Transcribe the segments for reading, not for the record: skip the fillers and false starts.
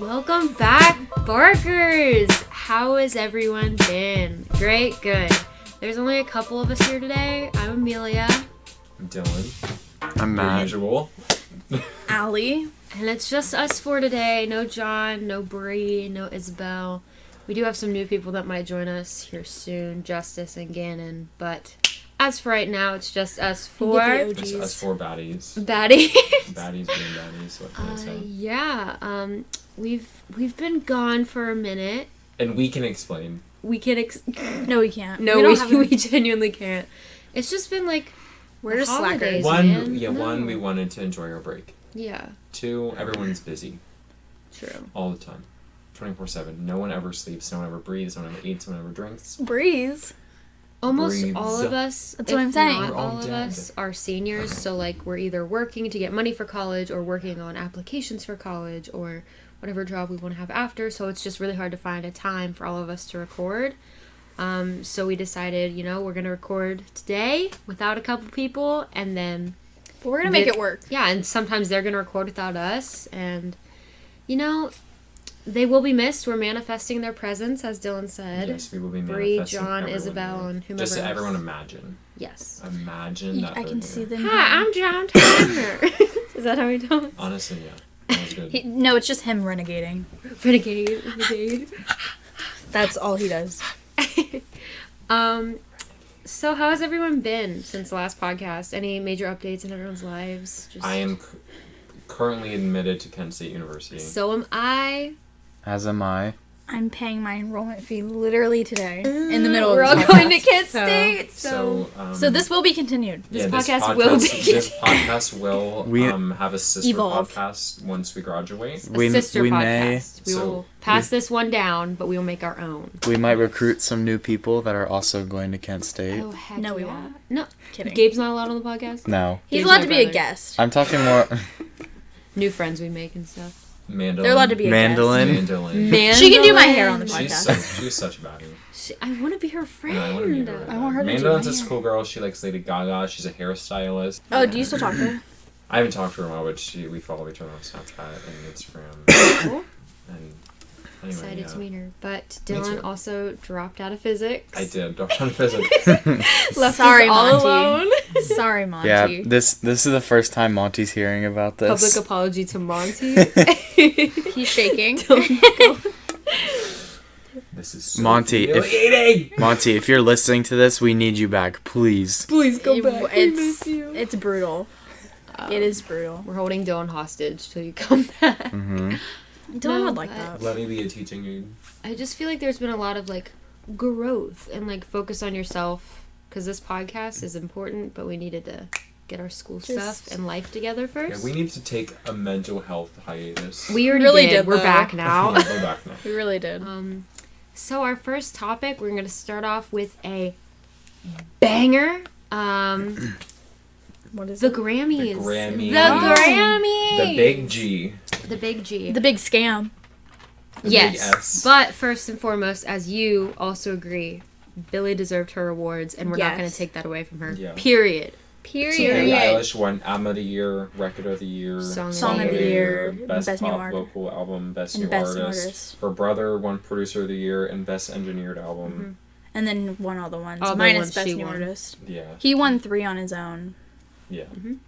Welcome back, Barkers! How has everyone been? Great, good. There's only a couple of us here today. I'm Amelia. I'm Dylan. I'm Matt. Usual. Allie. And it's just us four today. No John, no Bree, no Isabel. We do have some new people that might join us here soon, Justice and Gannon. But as for right now, it's just us four. It's us four baddies. Baddies. Baddies being baddies. What can I say? Yeah. We've been gone for a minute. And we can explain. We can No, we can't. No, we genuinely can't. It's just been like we're just slackers. One, we wanted to enjoy our break. Yeah. Two, everyone's busy. True. All the time. 24/7. No one ever sleeps. No one ever breathes. No one ever eats. No one ever drinks. Breeze. Almost Breathes. all of us, That's what I'm saying. not We're all all of dead. us are seniors, so like we're either working to get money for college or working on applications for college or whatever job we want to have after, so it's just really hard to find a time for all of us to record. So we decided, we're going to record today without a couple people, and then... But we're going to make it work. Yeah, and sometimes they're going to record without us, and, they will be missed. We're manifesting their presence, as Dylan said. Yes, we will be Bree, manifesting John, everyone Isabel, there. and whomever Just so else. everyone imagine. Yes. Imagine that I they're can see there. them. Hi, I'm John Tanner. Is that how he talks? Honestly, yeah. That was good. No, it's just him renegading. Renegade. That's all he does. So how has everyone been since the last podcast? Any major updates in everyone's lives? I am currently admitted to Kent State University. So am I. As am I. I'm paying my enrollment fee literally today in the middle We're of all this going to podcast. Kent State. So this will be continued. This podcast will be This podcast will We- have a sister Evolve. podcast once we graduate. a sister we podcast. We So- will pass this one down, but we will make our own. We might recruit some new people that are also going to Kent State. Oh, heck No, we yeah. won't. No. Kidding. Gabe's not allowed on the podcast? No. He's Gabe's allowed my to be a brother. guest. I'm talking more... New friends we make and stuff. Mandolin. They're allowed to be a Mandolin. Mandolin. Man, She can do my hair on the She's podcast. she's such a baddie. I want to be her friend. No, I want to meet her. I want her to do Mandolin's my a hair. cool girl. She likes Lady Gaga. She's a hairstylist. Oh, do you still talk to her? I haven't talked to her in a while, but we follow each other on Snapchat and Instagram. Cool. And anyway, Excited to meet her. But Me Dylan too. also dropped out of physics. I did. Doctor on physics. Left Sorry, us all Monty. alone. Sorry, Monty. Yeah, this is the first time Monty's hearing about this. Public apology to Monty. He's shaking. This is so Monty, humiliating. Monty, if you're listening to this, we need you back, please. Please go back. We miss It's you. it's brutal. It is brutal. We're holding Dylan hostage till you come back. Mm-hmm. Dylan No, would like but- that. Let me be a teaching aid. I just feel like there's been a lot of growth and focus on yourself, because this podcast is important, but we needed to get our school stuff and life together Yeah, first. we need to take a mental health hiatus. We already really did. did, We're though. back now. We're back now. We really did. So our first topic, we're going to start off with a banger. What is The it? Grammys. The Grammy. The Grammy. The big G. The big G. The big scam. The Yes. big S. But first and foremost, as you also agree, Billie deserved her awards, and we're not Yes. going to take that away from her. Yeah. Period. So Period. Billie Eilish won Album of the Year, Record of the Year, Song of the Year, Best Best New Pop Art- Vocal Album, Best and New Best New Artist. Artist. Her brother won Producer of the Year and Best Engineered Album. And then won all the ones. All the minus ones Best she New won. Artist. Yeah. He won 3 on his own. Yeah.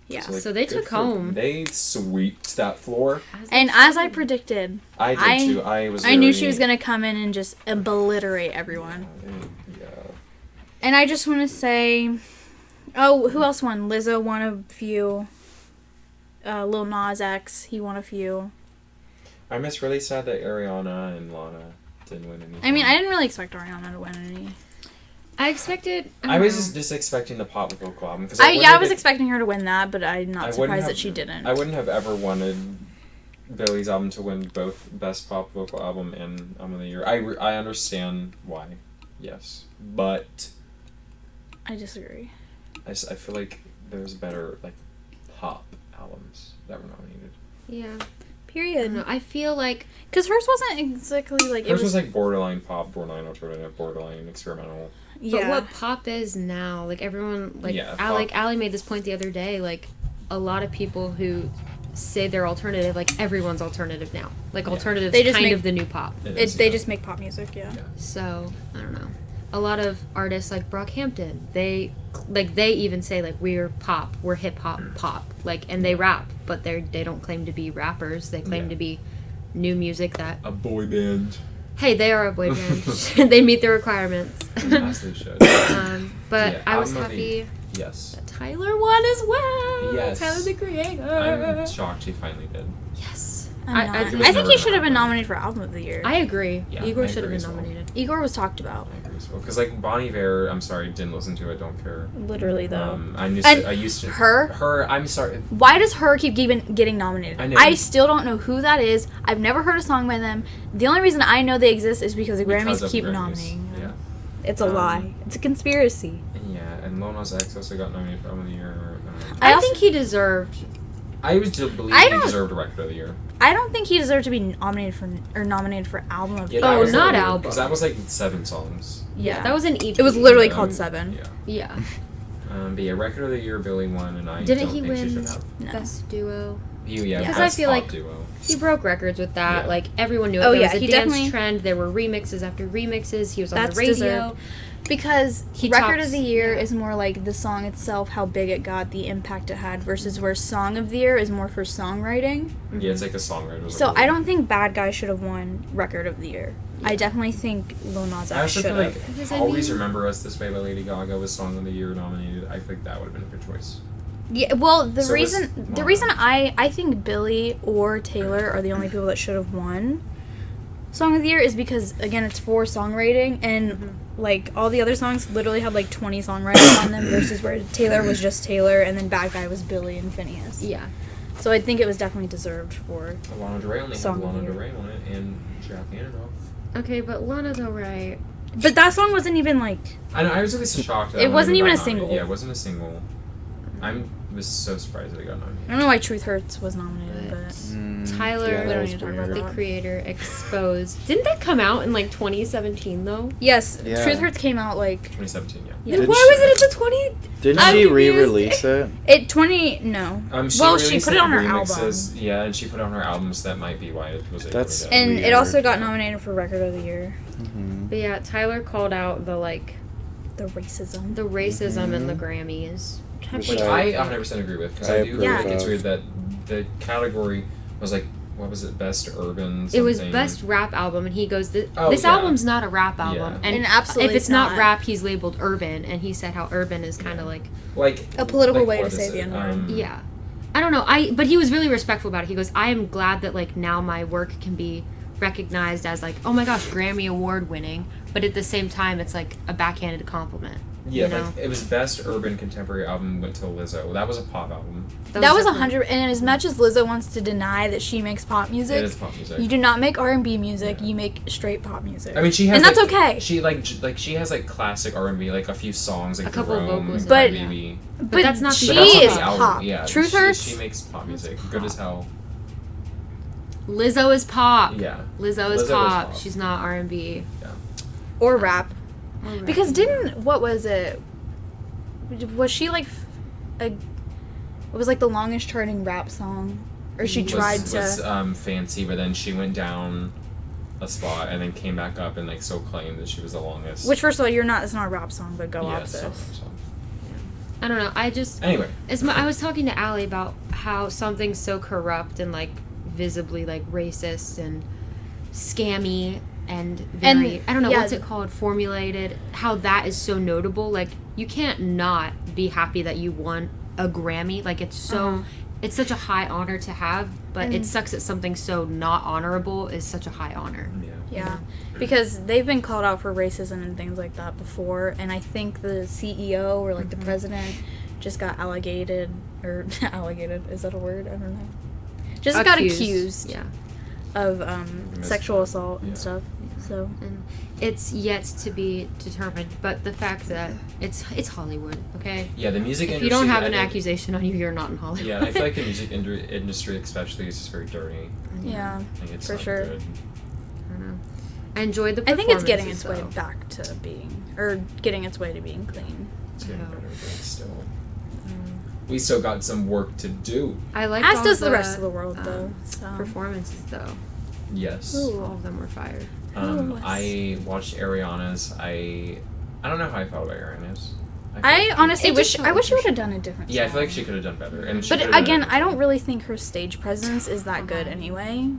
Yeah. So they good took for- home. They sweeped that floor. And as I predicted, I did too. I knew she was going to come in and just obliterate everyone. Yeah. And I just want to say, oh, who else won? Lizzo won a few. Lil Nas X, he won a few. I'm just really sad that Ariana and Lana didn't win anything. I mean, I didn't really expect Ariana to win any. I expected... I was just expecting the pop vocal album. Cause I was expecting her to win that, but I'm not wouldn't surprised have- that she didn't. I wouldn't have ever wanted Billie's album to win both Best Pop Vocal Album and Album of the Year. I understand why, yes, but I disagree. I feel like there's better pop albums that were nominated. Yeah. I Period. don't know. I feel like... Because hers wasn't exactly like... Hers was borderline pop, borderline alternative, borderline experimental. But yeah. what pop is now, everyone, Yeah, Allie made this point the other day, a lot of people who say they're alternative, like everyone's alternative now. Like Yeah. alternative's They just kind make- of the new pop. They just make pop music, yeah. So I don't know. A lot of artists like Brockhampton, they even say like we're pop, we're hip hop pop, like, and they rap, but they don't claim to be rappers. They claim to be new music that. A boy band. Hey, they are a boy band. They meet the requirements. As they should. But Yeah, I was album of the- happy Yes. that Tyler won as well. Yes. Tyler the Creator. I'm shocked he finally did. Yes. I was think never he should gonna have been happen. nominated for Album of the Year. I agree. Yeah, Igor I should have agree been as well. nominated. Igor was talked about. I agree as well. Because like Bon Iver, I'm sorry, didn't listen to it. Don't care. Literally, though. I used to. Her? I'm sorry. Why does her keep getting nominated? I know. I still don't know who that is. I've never heard a song by them. The only reason I know they exist is because the Because Grammys of keep Grammys. nominating them. Yeah. It's a lie. It's a conspiracy. Yeah, and Lil Nas X also got nominated for Album of the Year. I think he deserved. I was to believe I he don't- deserved a Record of the Year. I don't think he deserved to be nominated for Album of the that Year. was not like- album. Because that was like 7 songs. Yeah. That was an EP. It was literally Um, called Seven. Yeah. Yeah. But yeah, Record of the Year, Billy won, and I Didn't don't he think she win should have. No. Best Duo? Yeah, Because I best feel pop like- duo. He broke records with that. Yeah. Like everyone knew it. Oh, There yeah, was a he dance definitely- trend. There were remixes after remixes. He was on That's the radio. deserved. Because He Record tops- of the Year yeah. is more like the song itself, how big it got, the impact it had, versus where Song of the Year is more for songwriting. Yeah, it's like a songwriter's So award. I don't think Bad Guy should have won Record of the Year. I definitely think Lil Nas I X also should feel have. like Because, I Always mean- Remember Us This Way by Lady Gaga was Song of the Year nominated. I think that would have been a good choice. Yeah, well, the So reason was- the reason I think Billy or Taylor are the only people that should have won Song of the Year is because again it's for songwriting and like all the other songs literally had like 20 songwriters on them versus where Taylor was just Taylor and then Bad Guy was Billy and Phineas. Yeah. So I think it was definitely deserved for. Lana Del Rey only Song had of the Lana Del Year. Rey on it and Jack Antonoff. Okay, but Lana Del Rey. But that song wasn't even like. I know, I was really shocked. That It wasn't even got a nominated. single. Yeah, it wasn't a single. I was so surprised that it got I nominated. don't know why Truth Hurts was nominated, But but Tyler, yeah, that don't was need to talk weird. about the that. Creator, exposed. Didn't that come out in like 2017 though? yes, Yeah. Truth Hurts came out like 2017, yeah. Yeah. Did Why she- was it at the 20? Didn't I'm she confused. re-release it? it 20 no. Well, she released put it on her remixes. album. Yeah, and she put it on her albums. That might be why it was. That's- able to- And it Weird. also got nominated for Record of the Year. Mm-hmm. But yeah, Tyler called out the like The racism. the racism in the Grammys. Which Which I- I 100% agree with because I I do approve think it's of. weird that the category was like, what was it, best urban? It was something. best rap album, and he goes, Oh, "This yeah. album's not a rap album." Yeah. And absolutely if it's not not. rap, he's labeled urban, and he said how urban is kind of like, like A political like, way what to is say the it? N-word. yeah. I don't know. But he was really respectful about it. He goes, "I am glad that like now my work can be recognized as like, oh my gosh, Grammy award winning." But at the same time, it's like a backhanded compliment. Yeah, you know? like it was best urban contemporary album went to Lizzo. That was a pop album. That was definitely- 100. And as much as Lizzo wants to deny that she makes pop It music, is pop music. you do not make R&B music. You make straight pop music. I mean, she has, and that's like, okay. She like she has like classic R&B, like a few songs, like A couple Rome, vocals, But- Baby. but that's not she the But that's not is the album. pop. Yeah, Truth she, Hurts. She makes pop music, That's good pop. as hell. Lizzo is pop. Yeah. Lizzo is Lizzo is pop. pop. She's not R&B. or rap. Or Because rap. what was it? Was she like it was like the longest charting rap song, or she tried to? Was Fancy, but then she went down a spot and then came back up and like so claimed that she was the longest. Which first of all, it's not a rap song, but go yeah, off so, sis. so. I don't know. I just Anyway, I was talking to Allie about how something's so corrupt and like visibly like racist and scammy and very I don't know yeah. what's it called, formulated, how that is so notable. Like you can't not be happy that you won a Grammy. Like it's so it's such a high honor to have, but it And- sucks that something so not honorable is such a high honor. Yeah, because they've been called out for racism and things like that before, and I think the CEO or like the president just got alligated, or alligated, is that a word? I don't know. Just got accused Yeah. of sexual assault and Yeah. stuff. So And it's yet to be determined, but the fact that it's Hollywood, okay? Yeah, the music If industry. you don't have I an think- accusation on you, you're not in Hollywood. Yeah, I feel like the music industry, especially, is just very dirty. yeah, I think it's For not sure. good. I don't know. I enjoyed the I think it's getting its performances, way though. back to being, or getting its way to being clean. It's getting Yeah. better, but still. we still got some work to do. I like As all does the rest of the world, though. performances though. Yes. Ooh. All of them were fire. I watched Ariana's. I don't know how I felt about Ariana's. I honestly It wish just I wish she would have felt done a different Yeah, I song. feel like she could have done better. And she But could've done again, it I don't better. really think her stage presence is that good anyway.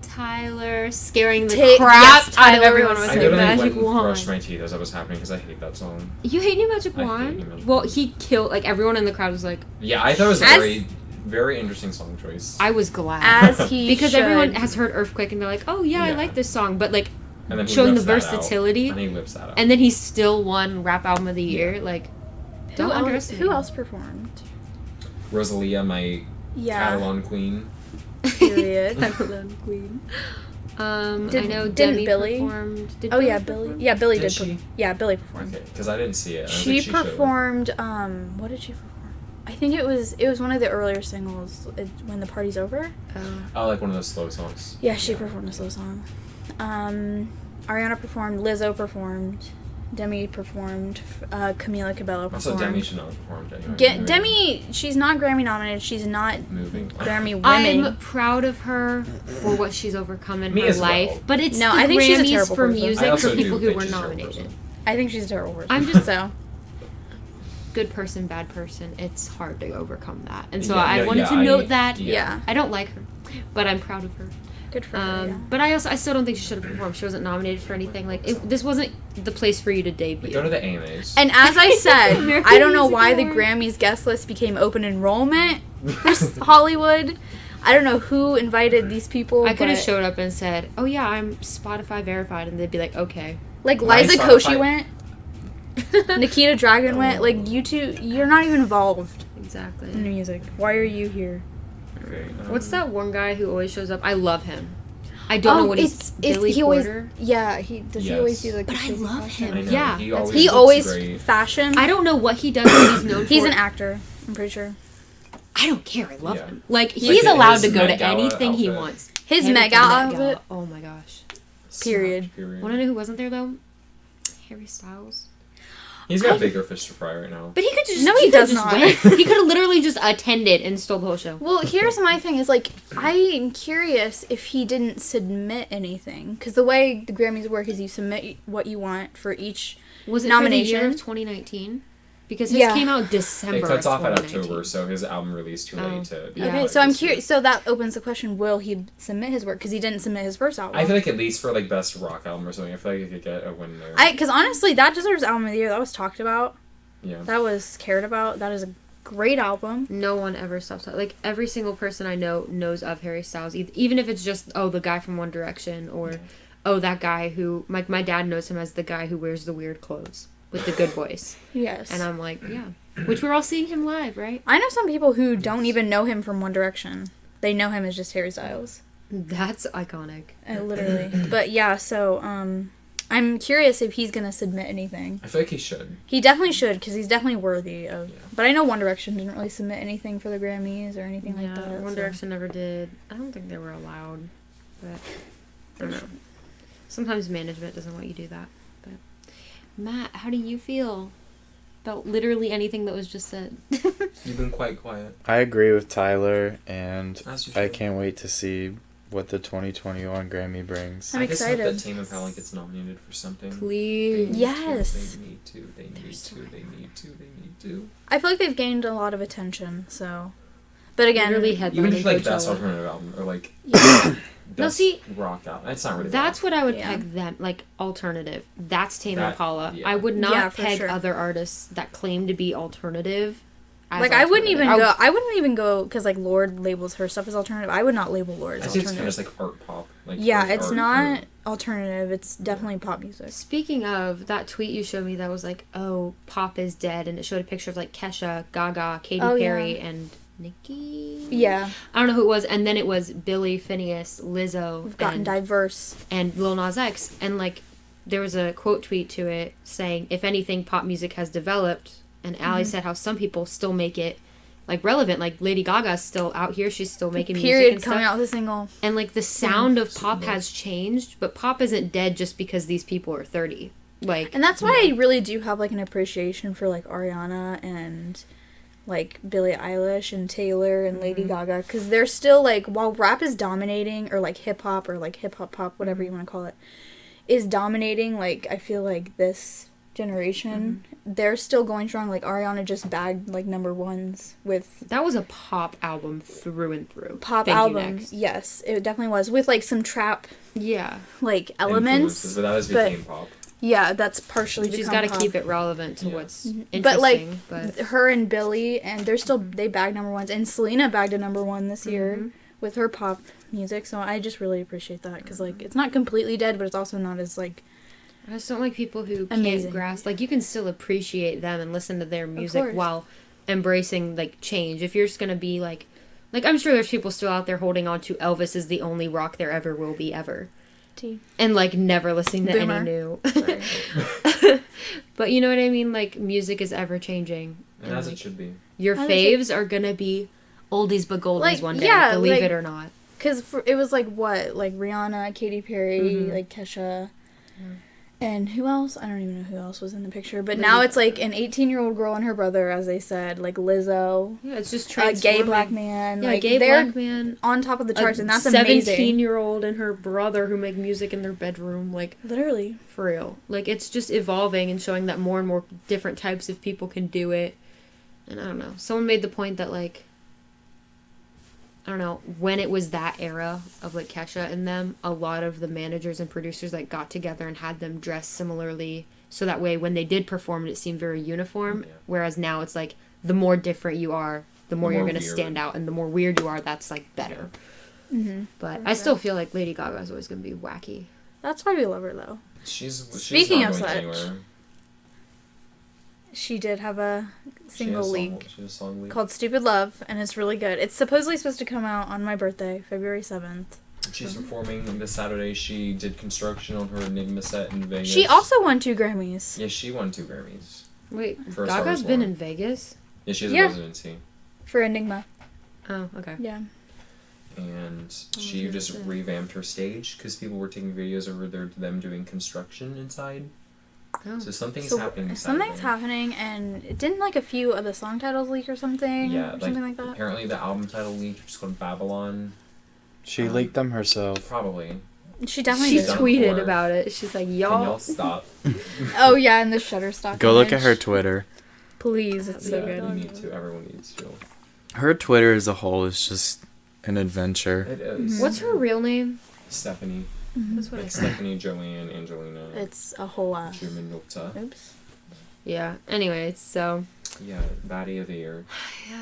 Tyler scaring the Ta- crap yes, out of Tyler everyone was with I her literally Magic went and Wand. brushed my teeth as that was happening because I hate that song. You hate New Magic I hate Wand? New Magic Well, Wand. he killed, like, everyone in the crowd was like, Yeah, I thought it was a As- very, very interesting song choice. I was glad. As he because should. everyone has heard Earthquake and they're like, oh yeah, I Yeah. like this song. But, like, And then he showing the rips that out. versatility. And he whips that out. And then he still won Rap Album of the Year. Like, don't underestimate Who him. else performed? Rosalia, my Yeah. Catalan queen. Period. Catalan Queen. I know Didn't Demi Billy? performed. Did Oh Billy yeah, perform? Billy. Yeah, Billy Did did. she? Yeah, Billy performed. Okay, because I didn't see it. I don't She think showed. performed. What did she perform? I think it was one of the earlier singles. When the Party's Over. Oh, like one of those slow songs. Yeah, she performed a slow song. Ariana performed. Lizzo performed. Demi performed. Camila Cabello performed. Also, Demi should not have performed anyway. Demi, she's not Grammy nominated. She's not Moving. Grammy winning. I'm proud of her for what she's overcome in Me her as well. life. But it's No, the I think she's a Grammys terrible for person. I music also for do people who think were she's a terrible nominated. person. I think she's a terrible person. I'm just- so. Good person, bad person. It's hard to overcome that. And so Yeah, I yeah, wanted yeah, to note that. Yeah. I don't like her, but I'm proud of her. Good for her. Yeah. But I still don't think she should have performed. She wasn't nominated for anything. Like, this wasn't the place for you to debut. Go to the AMAs. And as I said, American I don't know Music why the Awards. Grammys guest list became open enrollment for Hollywood. I don't know who invited these people. I could have but, showed up and said, "Oh yeah, I'm Spotify verified," and they'd be like, "Okay." like My Liza Spotify- Koshy went, Nikita Dragon went. Like you two, you're not even involved Exactly. in music. Why are you here? Okay, What's that one guy who always shows up? I love him. I don't know what he's Billy he always Porter. does he always do Yes. like But the I crazy love costume? him. I know, Yeah, he that's- always, He looks always great. fashion. I don't know what he does, but he's known for. He's an actor. I'm pretty sure. I don't care. I love Yeah. him. Like Like he's allowed to his go Met to Gala anything he outfit. wants. His Him Met at the Gala Met Gala. outfit. Oh my gosh. Period. Want to know who wasn't there though? Harry Styles. He's got bigger fish to fry right now. But he could just. No, he could does just not. went. He could have literally just attended and stole the whole show. Well, here's my thing: is like I'm curious if he didn't submit anything, because the way the Grammys work is you submit what you want for each. Was it Nomination? for the year of 2019? Because his Yeah. came out December. It cuts of off at 2019. October, so his album released too late to be Yeah. Okay, like so I'm this year. curious. So that opens the question: will he submit his work? Because he didn't submit his first album. I feel like at least for like best rock album or something, I feel like he could get a win there. Because honestly, that deserves album of the year. That was talked about. Yeah. That was cared about. That is a great album. No one ever stops. Like every single person I know knows of Harry Styles, even if it's just the guy from One Direction or that guy who my dad knows him as the guy who wears the weird clothes with the good voice. Yes. And I'm like, yeah, which we're all seeing him live, right? I know some people who don't even know him from One Direction. They know him as just Harry Styles. That's iconic. Literally. But yeah, so I'm curious if he's gonna submit anything. I feel like he should. He definitely should, because he's definitely worthy of. Yeah. But I know One Direction didn't really submit anything for the Grammys or anything like that. One so. Direction never did. I don't think they were allowed, but I don't know. Sometimes management doesn't want you to do that. But Matt, how do you feel about literally anything that was just said? You've been quite quiet. I agree with Tyler, and As you I should. can't wait to see what the 2021 Grammy brings. I'm I just hope excited. that Tame Impala gets nominated for something. Please. They need Yes. To, they need to. They need so to. They need to. They need to. I feel like they've gained a lot of attention, so. But again, Literally headlining Even if like best Coachella. alternative album or like yeah. best see, rock album. It's not really. That's what I would Yeah. peg them, like alternative. That's Tame That- Impala. yeah. I would not Yeah, for peg sure. other artists that claim to be alternative. As Like I wouldn't alternative. even go. I wouldn't even go because like Lorde labels her stuff as alternative. I would not label Lorde I as think it's kind of alternative. just like art pop. Like Yeah, like it's art, not or- alternative. It's definitely pop music. Speaking of that tweet you showed me that was like, oh, pop is dead, and it showed a picture of like Kesha, Gaga, Katy Oh, Perry, yeah. and Nicki. Yeah, I don't know who it was, and then it was Billy, Phineas, Lizzo, we've gotten and, diverse. and Lil Nas X, and like there was a quote tweet to it saying, if anything, pop music has developed, and Allie said how some people still make it like relevant, like Lady Gaga's still out here, she's still making music Period. and Coming stuff. out with a single. And like the sound of pop has changed, but pop isn't dead just because these people are 30. Like, And that's why I really do have like an appreciation for like Ariana and like Billie Eilish and Taylor and Lady Gaga, because they're still like, while rap is dominating, or like hip hop pop, whatever you want to call it, is dominating, like I feel like this generation, they're still going strong. Like Ariana just bagged like number ones with That was a pop album through and through. pop Thank you, album. next. Yes, it definitely was, with like some trap Yeah. like elements. Influences, but that has became pop. Yeah, that's partially. She's got to keep it relevant to what's interesting. But like her and Billie, and they're still they bagged number ones, and Selena bagged a number one this year with her pop music. So I just really appreciate that, because like it's not completely dead, but it's also not as like. I just don't like people who Amazing. can't grasp. Like, you can still appreciate them and listen to their music while embracing, like, change. If you're just gonna be, like, I'm sure there's people still out there holding on to Elvis is the only rock there ever will be ever. And, like, never listening to Boomer. any new. But you know what I mean? Like, music is ever-changing. And as it should be. Your faves are gonna be oldies but goldies Like, one day, yeah, believe like- it or not. Because it was like what, like Rihanna, Katy Perry, like Kesha, and who else? I don't even know who else was in the picture. But now it's like an 18-year-old girl and her brother, as they said, like Lizzo, Yeah, it's just a transforming. gay black man. Yeah, like, gay they're black man. on top of the charts, and that's a amazing. 17-year-old and her brother who make music in their bedroom, like, Literally. for real. Like, it's just evolving and showing that more and more different types of people can do it. And I don't know. Someone made the point that, like, I don't know, when it was that era of, like, Kesha and them, a lot of the managers and producers, like, got together and had them dress similarly, so that way when they did perform it seemed very uniform. Yeah. Whereas now it's like, the more different you are, the more you're more going to weird. stand out, and the more weird you are, that's, like, better. But I still feel like Lady Gaga is always going to be wacky. That's why we love her, though. She's Speaking not of going such, anywhere. She did have a single leak She has a song leak. called Stupid Love, and it's really good. It's supposedly supposed to come out on my birthday, February 7th. She's performing this Saturday. She did construction on her Enigma set in Vegas. She also won 2 Grammys. Yeah, she won 2 Grammys. Wait, For A Star Gaga's Is been Born. in Vegas? Yeah, she has Yeah. a residency. For Enigma. Oh, okay. Yeah. And she gonna just say. revamped her stage because people were taking videos of them doing construction inside. Oh. So something's So happening. something's Saturday. happening, and it didn't like a few of the song titles leak or something? Yeah, or something like that? apparently the album title leaked, which is called Babylon. She leaked them herself. Probably. She definitely She She's did. done tweeted before. about it. She's like, Can y'all. y'all stop? Oh, yeah, in the Shutterstock Go look at image. her Twitter. Please, it's so Yeah, you good. need to. Everyone needs to. Her Twitter as a whole is just an adventure. It is. What's her real name? Stephanie? That's what I Like said. Stephanie, Joanne, Angelina, It's a whole lot. Juminota. Oops. Yeah. Anyways, so. Yeah, Baddie of the Year.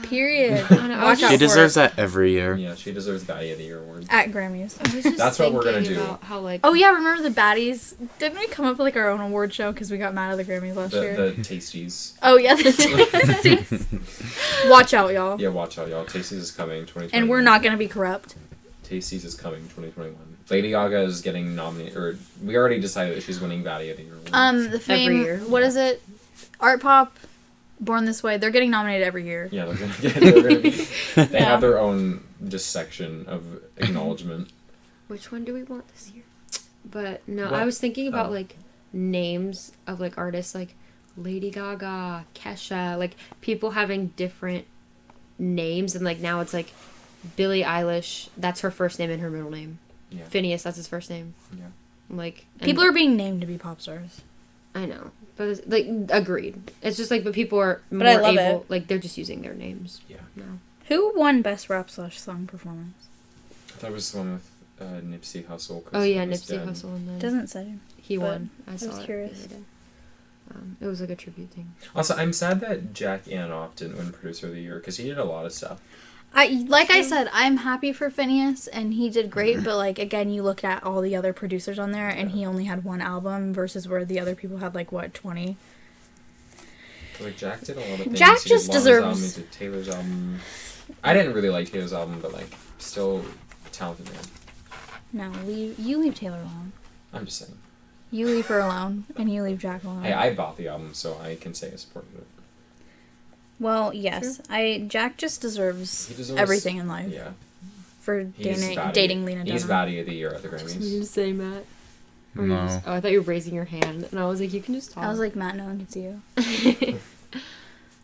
Period. I know, I was Watch just- out She for deserves it. that every year. Yeah, she deserves Baddie of the Year award. At Grammys. I was just That's what we're gonna thinking do. about how, like. Oh, yeah, remember the baddies? Didn't we come up with like our own award show because we got mad at the Grammys last year? The Tasties. Oh, yeah, the Tasties. Watch out, y'all. Yeah, watch out, y'all. Tasties is coming 2021. And we're not going to be corrupt. Tasties is coming 2021. Lady Gaga is getting nominated, or we already decided that she's winning Baddie of the Year award. The fame, year. what is it? Art Pop, Born This Way, they're getting nominated every year. Yeah, they're gonna be. They Yeah. have their own just section of acknowledgement. Which one do we want this year? But no, What? I was thinking about Oh. like names of like artists like Lady Gaga, Kesha, like people having different names, and like now it's like Billie Eilish, that's her first name and her middle name. Yeah. Phineas, that's his first name. Yeah. Like and- People are being named to be pop stars. I know, but it's, like agreed. It's just like, but people are more I love able. it. Like they're just using their names. Yeah. now. Who won Best Rap / Song Performance? That was the one with Nipsey Hussle. 'cause Oh yeah, he was Nipsey dead. Hussle, and then Doesn't say. he but won. I saw was it. curious. The other day. It was like a tribute thing. Also, I'm sad that Jack Antonoff didn't win Producer of the Year because he did a lot of stuff. I said, I'm happy for Phineas, and he did great, but, like, again, you looked at all the other producers on there, and he only had 1 album versus where the other people had, like, what, 20? Like Jack did a lot of things. Jack He did just Lana's deserves- Album, he did Taylor's album. I didn't really like Taylor's album, but like still talented man. No, you leave Taylor alone. I'm just saying. You leave her alone, and you leave Jack alone. Hey, I bought the album, so I can say I supported it. Well, yes. Jack just deserves, He deserves everything in life Yeah, for dating Lena Dunham. He's Baddie of the Year at the Did Grammys. you say Matt? Or you No. just- oh, I thought you were raising your hand, and I was like, you can just talk. I was like, Matt, no one can see you.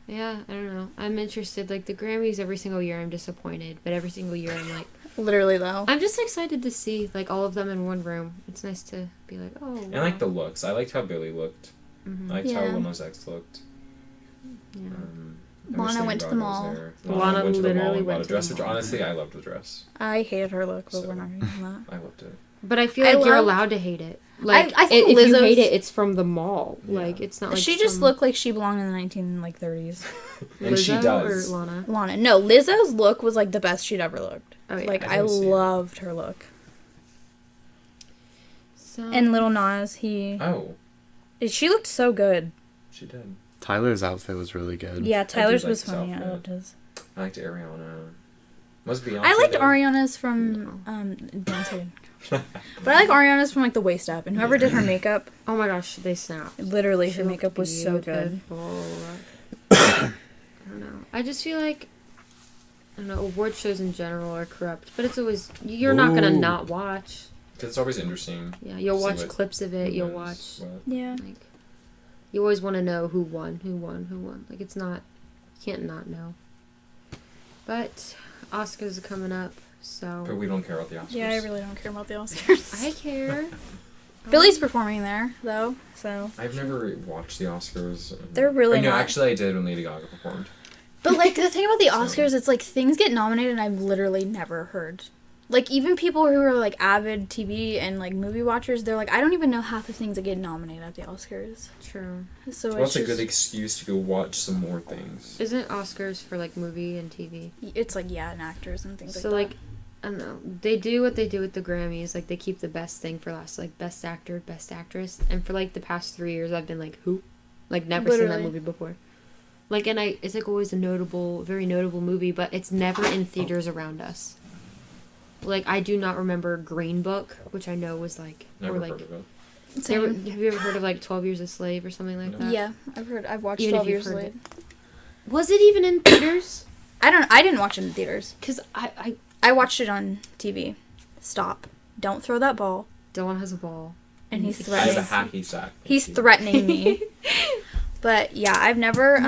Yeah, I don't know. I'm interested. Like, the Grammys, every single year I'm disappointed, but every single year I'm like... Literally, though. I'm just excited to see, like, all of them in one room. It's nice to be like, oh, wow. And I like the looks. I liked how Billy looked. Mm-hmm. I liked how Lil Nas X looked. Yeah. I wish Lana Lady went to Gaga the was mall. there. Lana went to the mall literally and bought went a to dress, the which mall. honestly, I loved the dress. I hated her look, but So- we're not going to do that. I loved it. But I feel I like you're love- allowed to hate it. Like, I think if you Lizzo's- hate it, it's from the mall. Yeah. Like, it's not like She just some looked like she belonged in the 1930s. And she Lizzo does. Or Lana? Lana. No, Lizzo's look was like the best she'd ever looked. Oh, yeah. Like, I I can see it. loved her look. So, And Lil Nas, Oh, she looked so good. she did. Tyler's outfit was really good. Yeah, Tyler's like was his funny. I outfit. loved his. I liked Ariana. Was Beyonce I liked there? Ariana's from Dancing. But I like Ariana's from like the waist up, and whoever did her makeup, oh my gosh, they snapped. literally She her looked makeup was so good. beautiful. I don't know. I just feel like, I don't know, award shows in general are corrupt, but it's always, you're not gonna Ooh. not watch. It's always interesting. Yeah, you'll See watch what- clips of it, you'll who watch, wins what. Yeah. like, you always want to know who won. Like, it's not, you can't not know. But Oscars are coming up, so But we don't care about the Oscars. Yeah, I really don't care about the Oscars. I care. Billy's performing there though, so. I've never watched the Oscars. They're really Or no, not. actually, I did when Lady Gaga performed. But like the thing about the So- Oscars, it's like things get nominated and I've literally never heard. Like even people who are like avid TV and like movie watchers, they're like, I don't even know half the things that get nominated at the Oscars. True. So Well, it's that's a just, good excuse to go watch some more things. Isn't Oscars for, like, movie and TV? it's like and actors and things So, like like, I don't know. They do what they do with the Grammys. Like, they keep the best thing for last. Like, best actor, best actress. And for, like, the past 3 years, I've been like, who? Like, never seen Literally. that movie before. Like, and it's, like, always a very notable movie, but it's never in theaters around us. Like, I do not remember Green Book, which I know was, like, Never or, like, heard of it. that. have you ever heard of, like, 12 Years a Slave or something like that? Yeah, I've watched Even if 12 you've Years heard Later. Was it even in theaters? I didn't watch it in theaters. Because I I watched it on TV. Stop. Don't throw that ball. Dylan has a ball. And he's I have a threatening. hacky sack. He's threatening me. But yeah, I've never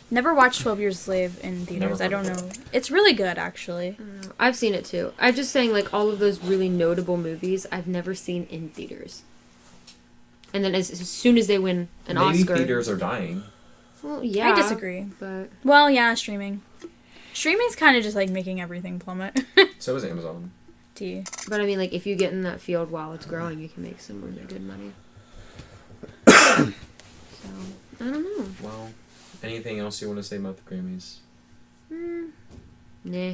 never watched 12 Years a Slave in theaters. Never I don't heard of know. It's really good actually. I've seen it too. I'm just saying, like, all of those really notable movies I've never seen in theaters. And then as soon as they win an Maybe Oscar, theaters are dying. well, yeah, I disagree. But Well, yeah, streaming. Streaming's kind of just like making everything plummet. So is Amazon. I mean, like, if you get in that field while it's growing, you can make some really good money. So I don't know. Well, anything else you want to say about the Grammys? Nah.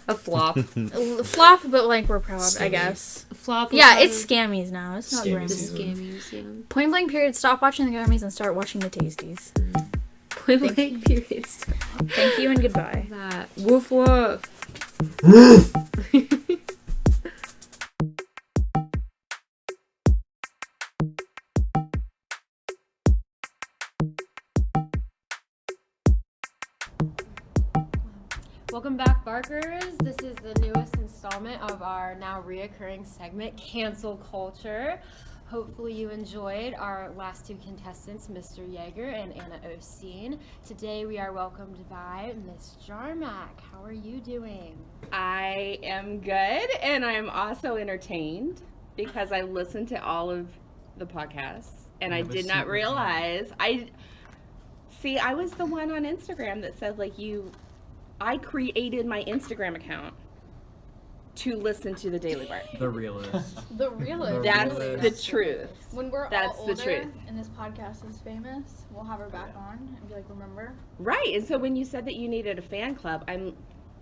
A flop. Flop, but like we're proud, I Scammy. guess. A flop. Yeah, was it's scammies now. It's not Scammy the Grammys. season. scammies. Yeah. Point blank period. Stop watching the Grammys and start watching the Tasties. Point blank period. Stop Thank you and goodbye. that. Woof woof. Welcome back, Barkers. This is the newest installment of our now reoccurring segment, Cancel Culture. Hopefully you enjoyed our last two contestants, Mr. Yeager and Anna Osteen. Today we are welcomed by Miss JarMac. How are you doing? I am good, and I'm also entertained because I listened to all of the podcasts, and I did not realize I was the one on Instagram that said I created my Instagram account to listen to the Daily Bar. The realist. The realist. That's realist. the truth. When we're That's all the older truth. and this podcast is famous, we'll have her back on and be like, remember? Right, and so when you said that you needed a fan club,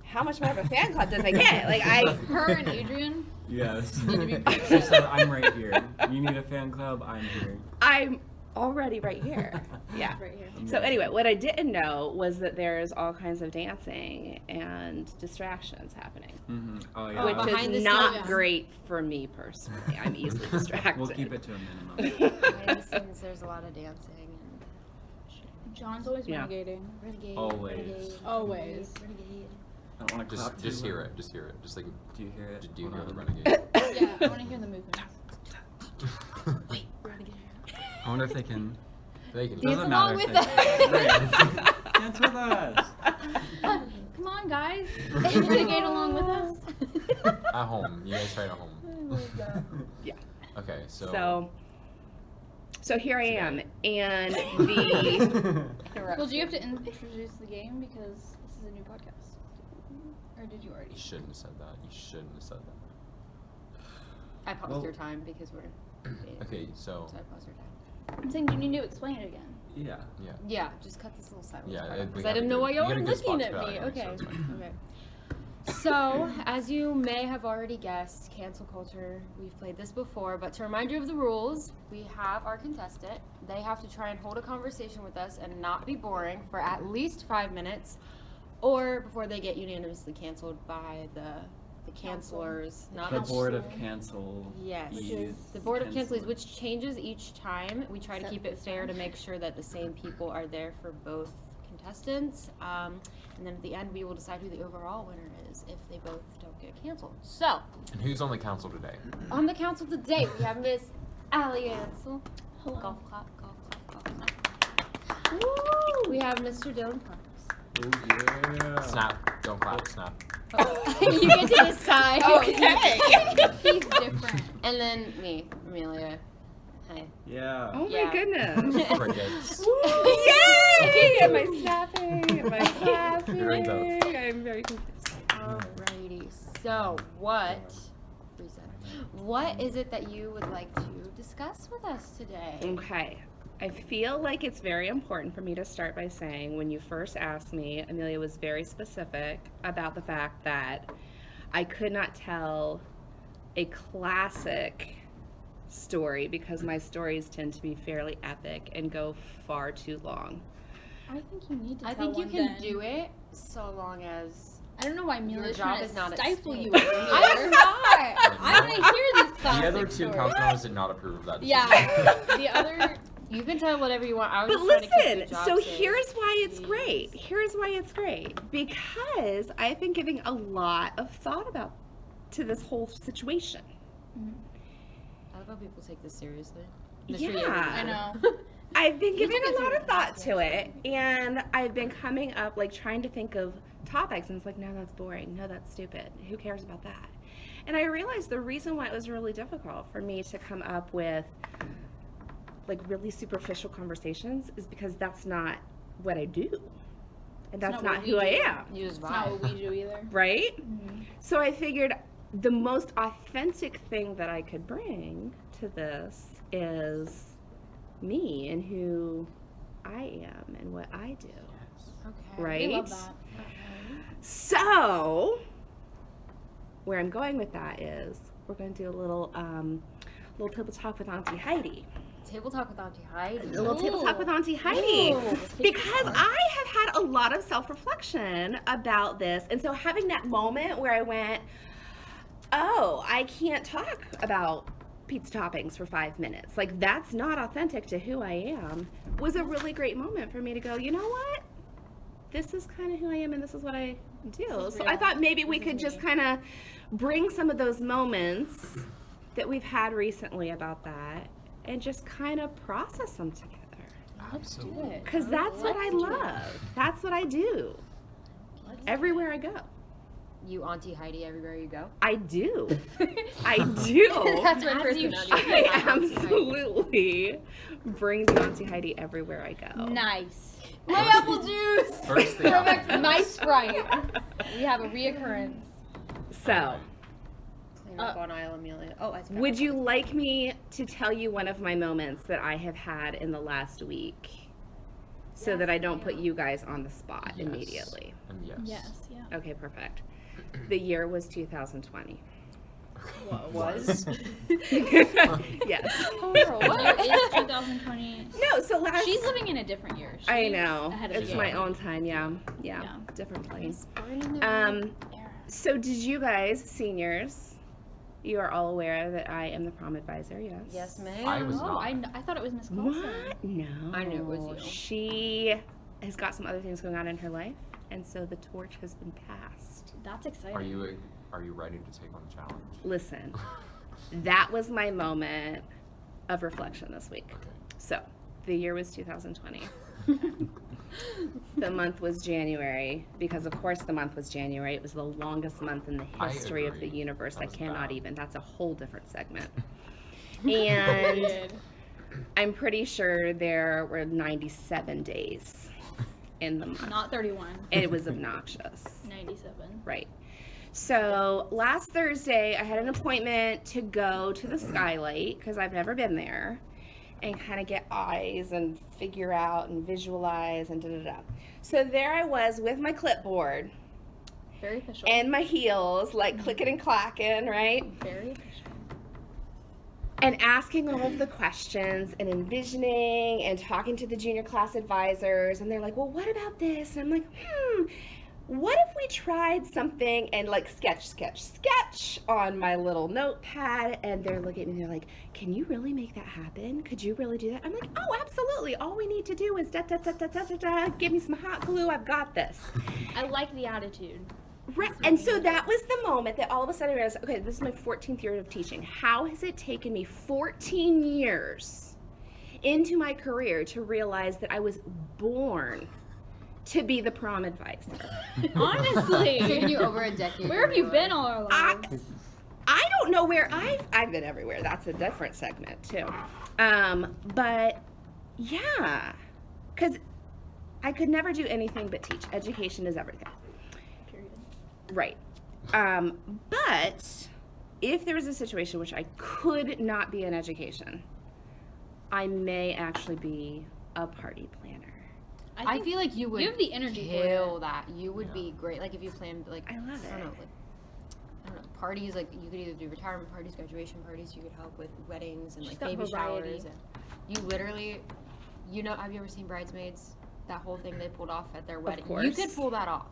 how much more of a fan club does I get? Her and Adrian. Yes. Need to be She patient. said, I'm right here. You need a fan club? I'm here. I'm already right here. Yeah. Right here. So anyway, what I didn't know was that there's all kinds of dancing and distractions happening, Mm-hmm. Oh, yeah. which behind the is not scenes. great for me personally. I'm easily distracted. We'll keep it to a minimum. Behind the scenes, there's a lot of dancing and John's always Yeah. renegading. renegade. Always. renegade, Always. renegade. I don't want to clap Just too hear loud. it. Just hear it. Just like, Do you hear it? do you hear Hold the on. renegade? Yeah, I want to hear the movements. Wait, renegade. I wonder if they can. They can. Dance Doesn't along matter. with Right. Dance with us. Come on, guys. You want to get along with us? At home. You guys try it at home. Yeah. Okay, so. So here I am, and the Well, do you have to introduce the game because this is a new podcast? Or did you already? You shouldn't have said that. You shouldn't have said that. I paused Well- your time because we're. Okay, so. So I paused your time. I'm saying, do you need to explain it again? Yeah. Yeah. Yeah, just cut this little sideways Yeah, part we because have I didn't a know good- why we y'all got a were good spot looking to at cut me. anyway, so Okay. it's fine. Okay. So, as you may have already guessed, cancel culture, we've played this before, but to remind you of the rules, we have our contestant. They have to try and hold a conversation with us and not be boring for at least 5 minutes, or before they get unanimously canceled by the cancelers. Not The the board of cancel. Yes, Please. the board of cancelers, Cancelers. which changes each time. We try to Except keep it this fair time. to make sure that the same people are there for both contestants. And then at the end, we will decide who the overall winner is if they both don't get canceled. So, And who's on the council today? on the council today, we have Miss Allie Ansel. Hello. Golf clap, golf clap, golf clap. Woo! We have Mr. Dylan Parks. Oh yeah. Snap. Don't clap. Snap. You get to decide. okay. He's different. And then me, Amelia. Hi. Yeah. Oh Yeah. my goodness. Crickets. Yay! Am I snapping? Am I clapping? You're doing both. I'm very confused. Alrighty. So, what is it that you would like to discuss with us today? Okay. I feel like it's very important for me to start by saying when you first asked me, Amelia was very specific about the fact that I could not tell a classic story because my stories tend to be fairly epic and go far too long. I think you need to I tell think you one can then. do it so long as I don't know why Amelia's job trying is to not at stifle stake. you over here. I'm not. I want to hear this classic The other two story. council members did not approve of that. Yeah. The other... You can tell whatever you want. I was But just trying to keep your listen, job so safe. here's why it's Jeez. great. Here's why it's great. Because I've been giving a lot of thought to this whole situation. I love how people take this seriously. Yeah. I know. I've been You giving took it a lot of seriously. thought to it, and I've been coming up, like, trying to think of topics, and it's like, no, that's boring. No, that's stupid. Who cares about that? And I realized the reason why it was really difficult for me to come up with, like, really superficial conversations is because that's not what I do. And that's not not what we who I do. am, You just It's not vibe. what we do either. right? So I figured the most authentic thing that I could bring to this is me and who I am and what I do. Okay. Right? We love that. So, where I'm going with that is we're going to do a little table talk with Auntie Heidi. Table talk with Auntie Heidi. A little table talk with Auntie Heidi. Ooh. Because I have had a lot of self-reflection about this. And so having that moment where I went, oh, I can't talk about pizza toppings for 5 minutes. Like, that's not authentic to who I am, was a really great moment for me to go, you know what? This is kind of who I am and this is what I do. So I thought maybe we could just kind of bring some of those moments that we've had recently about that and just kind of process them together. Absolutely. Because that's what I love. That's what I do. Everywhere I go. You Auntie Heidi everywhere you go. I do. I do. That's my As you personality. I absolutely bring the Auntie Heidi everywhere I go. Nice. My apple juice. First thing. My Sprite. We have a reoccurrence. So, Clean up on aisle Amelia. Oh, I forgot. would you like me to tell you one of my moments that I have had in the last week so that I don't put you guys on the spot Yes. immediately? And yes. Yes, yeah. Okay, perfect. The year was 2020. Was? Yes. Oh, what? It's 2020. No, so last. She's living in a different year. I She's know. ahead of It's the my game. own time. Yeah. Yeah. Different place. Era. So did you guys, seniors? You are all aware that I am the prom advisor. Yes. Yes, ma'am. I was Oh, not. I thought it was Miss Coulson. What? No. I knew it was you. She has got some other things going on in her life, and so the torch has been passed. That's exciting. Are you ready to take on the challenge? Listen, that was my moment of reflection this week. Okay. So, The year was 2020. The month was January, because of course the month was January. It was the longest month in the I history of the agree. universe. That I was cannot bad. even. That's a whole different segment. And I'm pretty sure there were 97 days in the month. Not 31. And it was obnoxious. 97. Right. So last Thursday, I had an appointment to go to the Skylight because I've never been there, and kind of get eyes and figure out and visualize and da-da-da. So there I was with my clipboard Very official. and my heels, like clicking and clacking, right? Very official. And asking all of the questions and envisioning and talking to the junior class advisors. And they're like, well, what about this? And I'm like, what if we tried something and like sketch on my little notepad? And they're looking at me, they're like, can you really make that happen? Could you really do that? I'm like, oh, absolutely. All we need to do is give me some hot glue. I've got this. I like the attitude. Right. And so that was the moment that all of a sudden I realized, okay, this is my 14th year of teaching. How has it taken me 14 years into my career to realize that I was born to be the prom advisor? Honestly. Taking you over a decade. Where have you been all our lives? I don't know where I've been everywhere. That's a different segment too. But yeah, because I could never do anything but teach. Education is everything. Period. Right. But if there was a situation which I could not be in education, I may actually be a party planner. I feel like you would. You have the energy for kill it. that. You would be great. Like if you planned like I love I don't it. know, like I don't know, parties. Like you could either do retirement parties, graduation parties. You could help with weddings and She's like got baby variety. showers. And you literally, have you ever seen Bridesmaids? That whole thing they pulled off at their wedding. You course. could pull that off.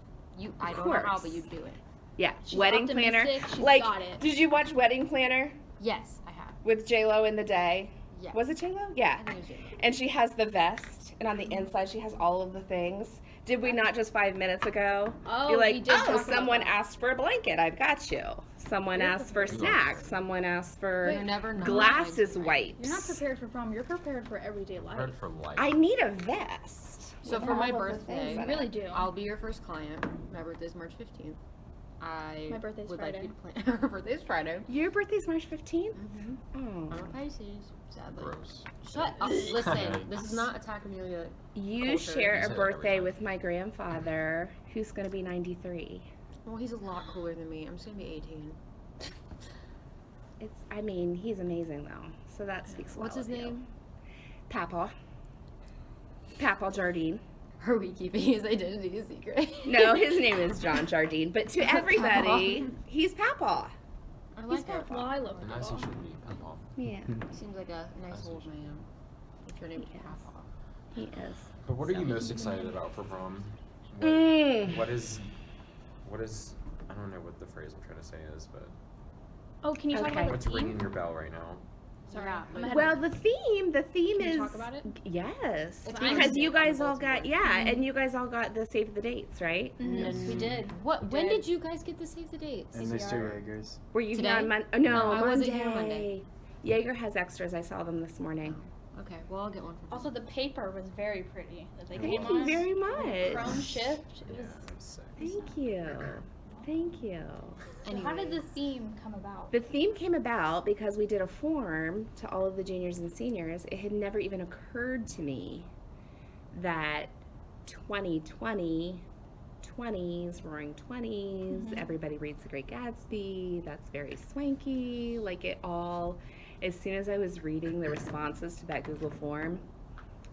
I don't know how, course. but you'd do it. Yeah, She's wedding planner. optimistic, she's Like, got it. did you watch Wedding Planner Yes, I have. with J-Lo in the day? Yeah. Was it J-Lo? Yeah. I think it was J-Lo. And she has the vest, and on the inside she has all of the things. Did we not just 5 minutes ago Oh, be like, we did talk about someone that. asked for a blanket, I've got you. Someone asked for snacks. Someone asked for You're never not glasses right. wipes. You're not prepared for prom. You're prepared for everyday life. Prepared for life. I need a vest. So with for my all of the birthday, things in You it. really do. I'll be your first client. My birthday's March 15th. My birthday's would Friday. like you to plan. Her birthday's Friday. Your birthday's March 15th? Oh. I'm a Pisces, sadly. Gross. Shut up. Listen, this is not Attack Amelia. You Culture. share You a say it every birthday time. with my grandfather, who's going to be 93. Well, he's a lot cooler than me. I'm just gonna be 18. He's amazing though. So that speaks well. What's his of you. name? Papa Jardine. Are we keeping his identity a secret? No, his name is John Jardine, but to everybody, he's Papa. I He's like Papa. that. Well, I love And her. as he should be, Papa. Yeah, Seems like a nice old man. If your name is Yes. Papa. he is. But what are you most excited about for prom? What, Mm. what is, I don't know what the phrase I'm trying to say is, but Oh, can you talk Okay. about what's the theme? ringing your bell right now? Sorry, Yeah, I'm ahead Well, of the theme Can is. you talk about it? Yes, It's because you guys all Baltimore. got and you guys all got the save the dates, right? Yes, we did. When did. did you guys get the save the dates? And Mr. Yeager's. Were you Today? here on Monday? No, No, I Monday. wasn't here Monday. Jaeger has extras. I saw them this morning. Okay, well I'll get one from Also, the paper was very pretty that they Thank came you on. very much. Chrome shift. It Yeah, was. that was sick. Thank you. Thank you. So how did the theme come about? The theme came about because we did a form to all of the juniors and seniors. It had never even occurred to me that 2020, 20s, roaring 20s, everybody reads The Great Gatsby, that's very swanky. Like it all, as soon as I was reading the responses to that Google form,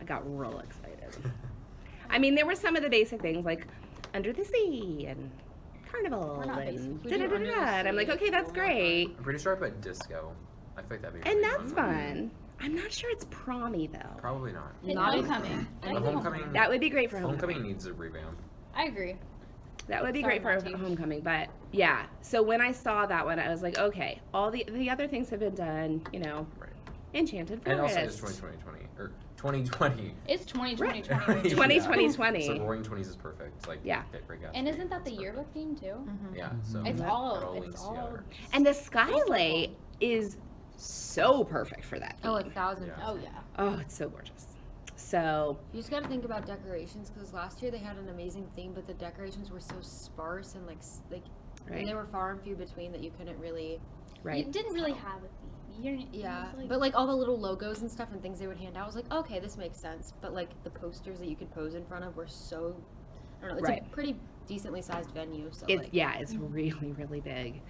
I got real excited. I mean, there were some of the basic things like Under the Sea and Carnival We're not and basic. We do Under the da-da-da-da. And I'm like, Sea. okay, that's We'll work great. I'm pretty sure I put disco. I feel like that'd be And really that's fun. I'm not sure it's promy though. Probably not. And Not homecoming. The homecoming. That would be great for Homecoming homecoming. needs a revamp. I agree. That would be Sorry, great for Monty. homecoming. But yeah, so when I saw that one, I was like, okay, all the other things have been done. You know, Right. Enchanted And also Forest. it's 2020 or 2020. It's 2020. Right. 2020. So Roaring 20s is perfect. Like Yeah. Great Gatsby. And isn't that the It's yearbook theme too? Mm-hmm. Yeah. So It's it all. links It's all. together. And the skylight is so perfect for that. Oh, theme. 1,000. Yeah. Oh yeah. Oh, it's so gorgeous. So You just got to think about decorations because last year they had an amazing theme, but the decorations were so sparse and right, they were far and few between that you couldn't really. right. You didn't really have a theme. You didn't, Yeah, it was but like all the little logos and stuff and things they would hand out, I was like, okay, this makes sense. But like the posters that you could pose in front of were so, I don't know, it's Right. a pretty decently sized venue. So It's like, it's really, really big.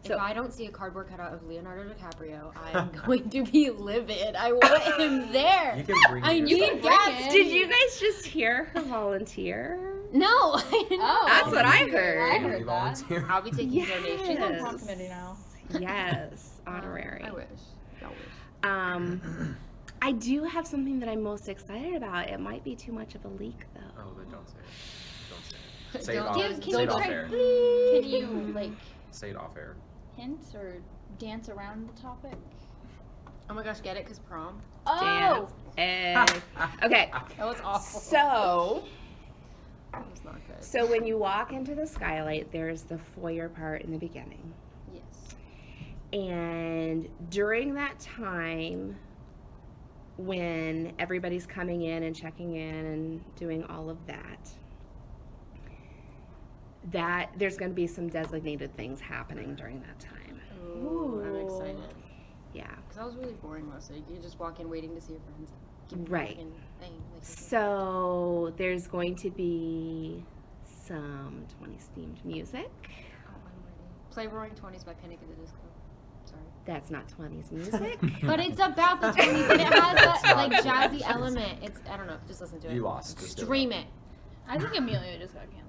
So if I don't see a cardboard cutout of Leonardo DiCaprio, I'm going to be livid. I want him there. You can bring I your need stuff. gas. did you guys just hear her volunteer? No, I didn't. Oh. That's what I I heard. heard that. Volunteer. I'll be taking Yes. donations. She's on prom committee now. Yes, honorary. I wish. I wish. I do have something that I'm most excited about. It might be too much of a leak, though. Oh, then don't say it. Don't say it. Say it Don't off. give- Say don't it off try- air. Can you, like, Say it off air. hint or dance around the topic? Oh my gosh, get it? Because prom. Dance. Okay, That was awful. so That was not good. so when you walk into the skylight, there's the foyer part in the beginning. Yes. And during that time, when everybody's coming in and checking in and doing all of that, there's going to be some designated things happening during that time. Ooh, I'm excited. Yeah. Because that was really boring mostly. You just walk in waiting to see your friends. Give them a Right. friggin' thing. Like, So there's going to be some 20s themed music. oh, I'm ready. Play Roaring 20s by Panic at the Disco. Sorry. That's not 20s music. But it's about the 20s and it has that like jazzy element. It's, I don't know, just listen to it. You lost. Just do it. Stream it. I think Amelia just got canceled.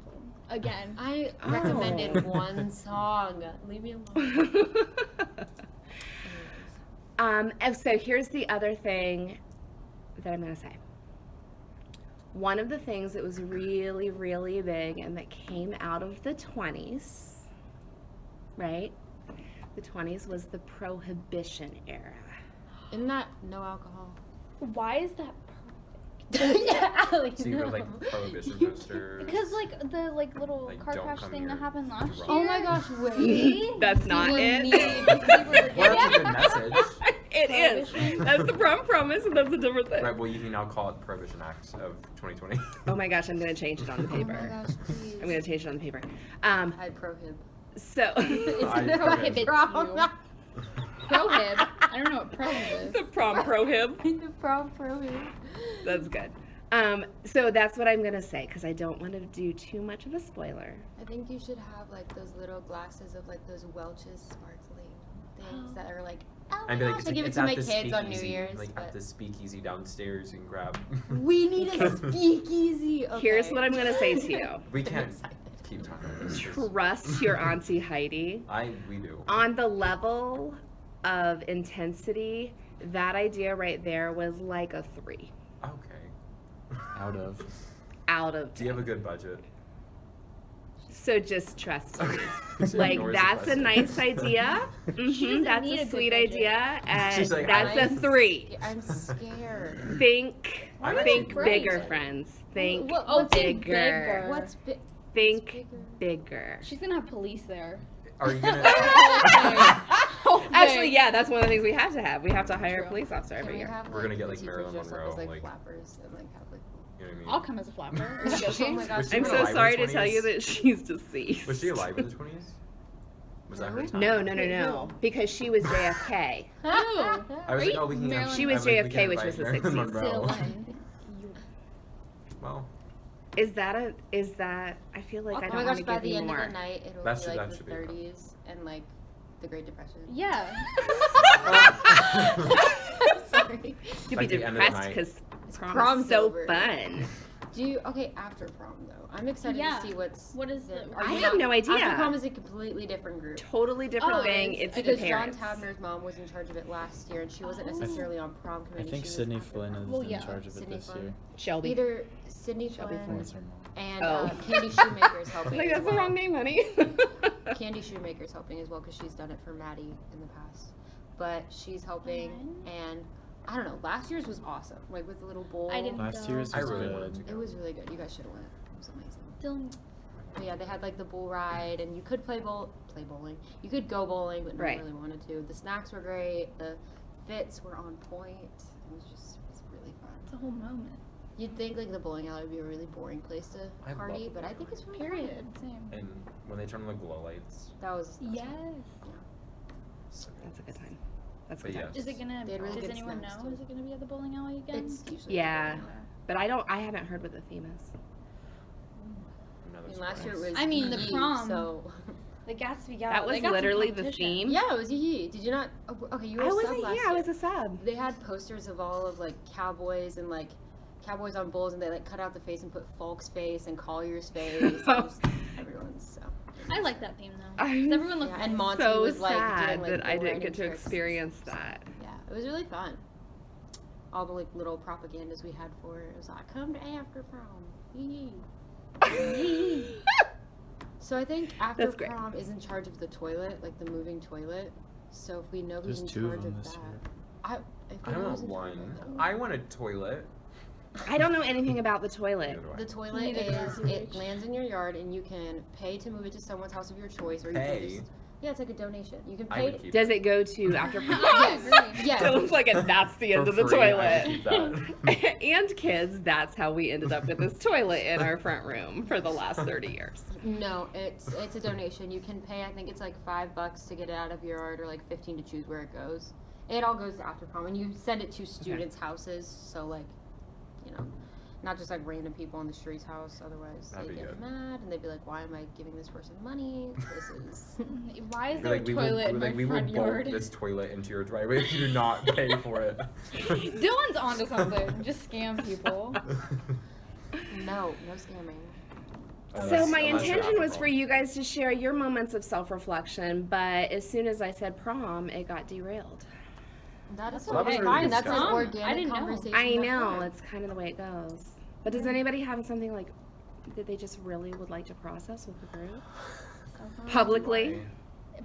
Again. I Oh. recommended one song. Leave me alone. And so here's the other thing that I'm going to say. One of the things that was really, really big and that came out of the 20s, right? The 20s was the Prohibition era. Isn't that no alcohol? Why is that Yeah, Alex, So you no. were like prohibition posters. Because like the little Like, car don't crash come thing here that happened last year. drunk. Oh my gosh, wait. That's not You it. need- Well, that's a good message. It is. That's the prom promise, and that's a different thing. Right, well, you can now call it the Prohibition Act of 2020. Oh my gosh, I'm going to change it on the Oh paper. my gosh, please. I'm going to change it on the paper. I prohib. So, It's I prohibit. prohibit Prohib. I don't know what prohib is. the prom prohib. The prom prohib. That's good. So that's what I'm going to say, because I don't want to do too much of a spoiler. I think you should have like those little glasses of like those Welch's sparkling things that are like, oh my I'd be like, gosh, it's, I give it it's to at my the kids on New speakeasy, Year's. like but at the speakeasy downstairs you can grab. we need a speakeasy. Okay. Here's what I'm going to say to you. We can't keep talking about this. Trust your Auntie Heidi. We do. On the level of intensity, that idea right there was like a 3 Okay. Out of. out of Do you have a good budget? So just trust me. She Like, ignores the that's a question. nice idea. doesn't That's need a a good sweet budget. idea. And She's like, that's a I'm 3. I'm scared. Think I'm think actually bigger, crazy. friends. Think what's bigger. What's big? Think bigger. She's gonna have police there. Are you gonna? Actually, yeah, that's one of the things we have to have. We have to hire a True. police officer Can every we year. have, We're gonna get, the like, teachers Marilyn dress up Monroe, as, like like- flappers and like have like. You know what I mean? I'll come as a flapper. Are you Oh joking? my gosh. Was she I'm alive so in the sorry to tell you 20s? that she's deceased. Was she alive in the 20s? Was that her time? No. Because she was JFK. Who? I was Are like, you oh, we can. Marilyn- She was I JFK, we can which invite was the Marilyn 60s. Monroe. Still one. Well, Is that? I feel like I Oh don't my want gosh! to By give the you end more. of the night, it'll That be should- like that the should be fun. 30s and like the Great Depression. Yeah. Sorry. You'll Like be the end of the depressed night. because prom Prom's is so over. fun. After prom though, I'm excited Yeah. to see what's. What is the? Are I you have not- no idea. After prom is a completely different group. Totally different Oh, thing. it is? It's the Because John parents. Tabner's mom was in charge of it last year, and she wasn't Oh. necessarily on prom I committee. think she was Sydney after Flynn prom. is Well, in yeah. charge of it Sydney this Flynn. year. Shelby. Either Sydney Shelby Flynn Flynn. That's her mom. and Oh. Candy Shoemaker's helping. Like, as that's the well. wrong name, honey. Candy Shoemaker's helping as well because she's done it for Maddie in the past. But she's helping, and I don't know. Last year's was awesome, like with the little bowl. I didn't Last go. year's I was really good. wanted to go. It was really good. You guys should have went. It was amazing. Dylan. But yeah, they had like the bull ride, and you could play bowling. You could go bowling, but no Right. one really wanted to. The snacks were great. The fits were on point. It was really fun. It's a whole moment. You'd think like the bowling alley would be a really boring place to I love party, the but I think it's really Period. Same. And when they turn on the glow lights. fun. That was Yes. So That's a good time. That's a But good time. yes. Is it gonna? They had really Does good anyone snacks, know? too. Is it gonna be at the bowling alley again? It's usually Yeah. But I haven't heard what the theme is. Another I mean, last year it surprise. was. I mean, the Yee, prom. So The Gatsby Gala. That was they got some literally the competition. theme. yeah, it was Yee. Did you not? Oh, okay, you were I a sub wasn't last here. I year. was a sub. They had posters of all of like cowboys and like cowboys on bulls, and they like cut out the face and put Falk's face and Collier's face. And just everyone's so. I like that theme though. I'm 'Cause everyone looked Yeah, nice. and Monty so was like sad doing like that I bull didn't get riding to tricks. experience that. Yeah, it was really fun. All the like little propagandas we had for it. It was like, come to after prom. Yee. Yee. So I think after That's great. prom is in charge of the toilet, like the moving toilet. So if we know who's There's in 2 of charge them of this that, year. if I we know want who's in charge of one. that- I want a toilet. I don't know anything about the toilet. Neither do I. The toilet Neither do is I. it lands in your yard and you can pay to move it to someone's house of your choice, or you Pay? can just it's like a donation. You can I pay. would keep Does it go to after prom? Yes, yes. Dylan's like, and that's the end For of the free, I would toilet. keep that. And kids, that's how we ended up with this toilet in our front room for the last 30 years. No, it's a donation. You can pay. I think it's like $5 to get it out of your yard, or like 15 to choose where it goes. It all goes to after prom, and you send it to students' houses. So like, you know, not just like random people on the street's house. Otherwise, That'd they be get good. mad and they'd be like, "Why am I giving this person money? This is." Why is Be there like, a we will, toilet in my we will front bolt yard? this toilet into your driveway if you do not pay for it. Dylan's onto something. Just scam people. No scamming. So Unless- my unless you're intention was alcohol. for you guys to share your moments of self-reflection, but as soon as I said prom, it got derailed. That is Well, that was okay. really Fine. That's an disgusting. I organic didn't know. conversation. I to know, have. it's kind of the way it goes. But does anybody have something like that they just really would like to process with the group? Publicly?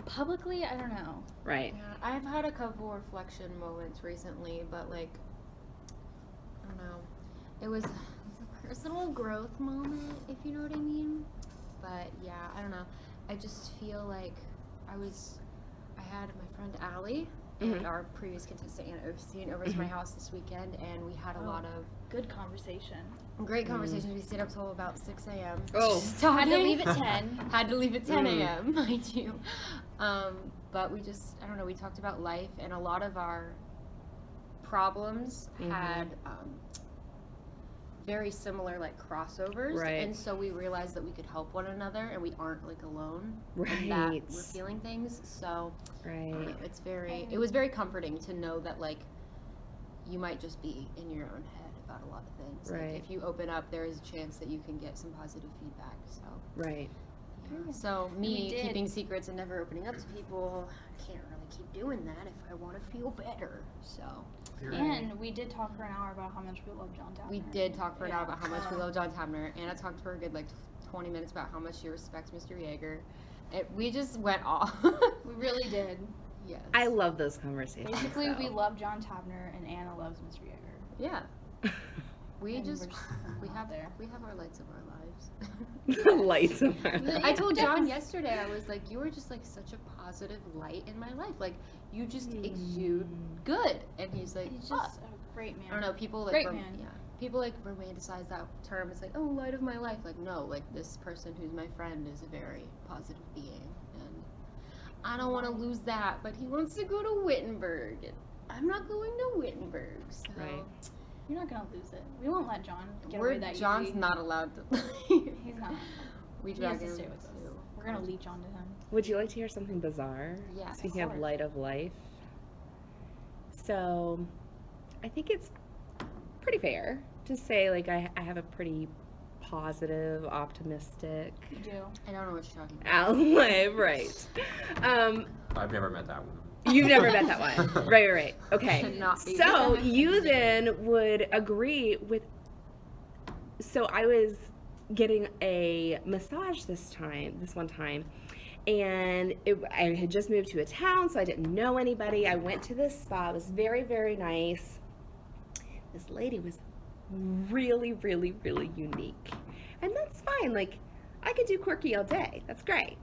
Publicly, I don't know. Right. Yeah, I've had a couple reflection moments recently, but like, I don't know. It was a personal growth moment, if you know what I mean. But yeah, I don't know. I just feel like I had my friend Allie and our previous contestant Anna Oberstein over to my house this weekend, and we had a lot of Good conversation. great conversations. We stayed up till about 6 a.m. Oh. just Had to talking. leave at 10. Had to leave at 10 a.m. mind you. But we just, I don't know, we talked about life, and a lot of our problems had very similar like crossovers. Right. And so we realized that we could help one another and we aren't like alone. And that Right. we're feeling things. So I don't Right. know, it was very comforting to know that like you might just be in your own head about a lot of things. Right. Like if you open up, there is a chance that you can get some positive feedback. So Right. yeah. So me did. keeping secrets and never opening up to people, I can't really keep doing that if I want to feel better. So And we did talk for an hour about how much we love John Towner. we did talk for an hour about how much we Yeah. love John Tabner. Anna talked for a good like 20 minutes about how much she respects Mr. Yeager. We just went off. We really did. Yes. I love those conversations. Basically, though. we love John Towner, and Anna loves Mr. Yeager. Yeah. We And just we're we have there. our lights of our lives. The lights of our Yeah. I told John Difference. yesterday, I was like, you were just like such a positive light in my life. Like you just exude good. And he's like, He's "What?" just a great man. I don't know, people like Great man. yeah. People like romanticize that term. It's like, oh, light of my life. Like no, like this person who's my friend is a very positive being, and I don't want to lose that. But he wants to go to Wittenberg, and I'm not going to Wittenberg. So Right. You're not gonna lose it. We won't let John get away that John's easy. not allowed to. He's not. We He has drag to him stay with us. to- We're gonna leech onto him. Would you like to hear something bizarre? Yeah, Speaking of sure. light of life. So, I think it's pretty fair to say, like, I have a pretty positive, optimistic You do. I don't know what you're talking about. outlive, right? I've never met that one. You've never met that one. Right. Okay. Cannot be. So you then would agree with. So I was getting a massage this one time, and I had just moved to a town, so I didn't know anybody. I went to this spa. It was very, very nice. This lady was really, really, really unique, and that's fine. Like, I could do quirky all day. That's great.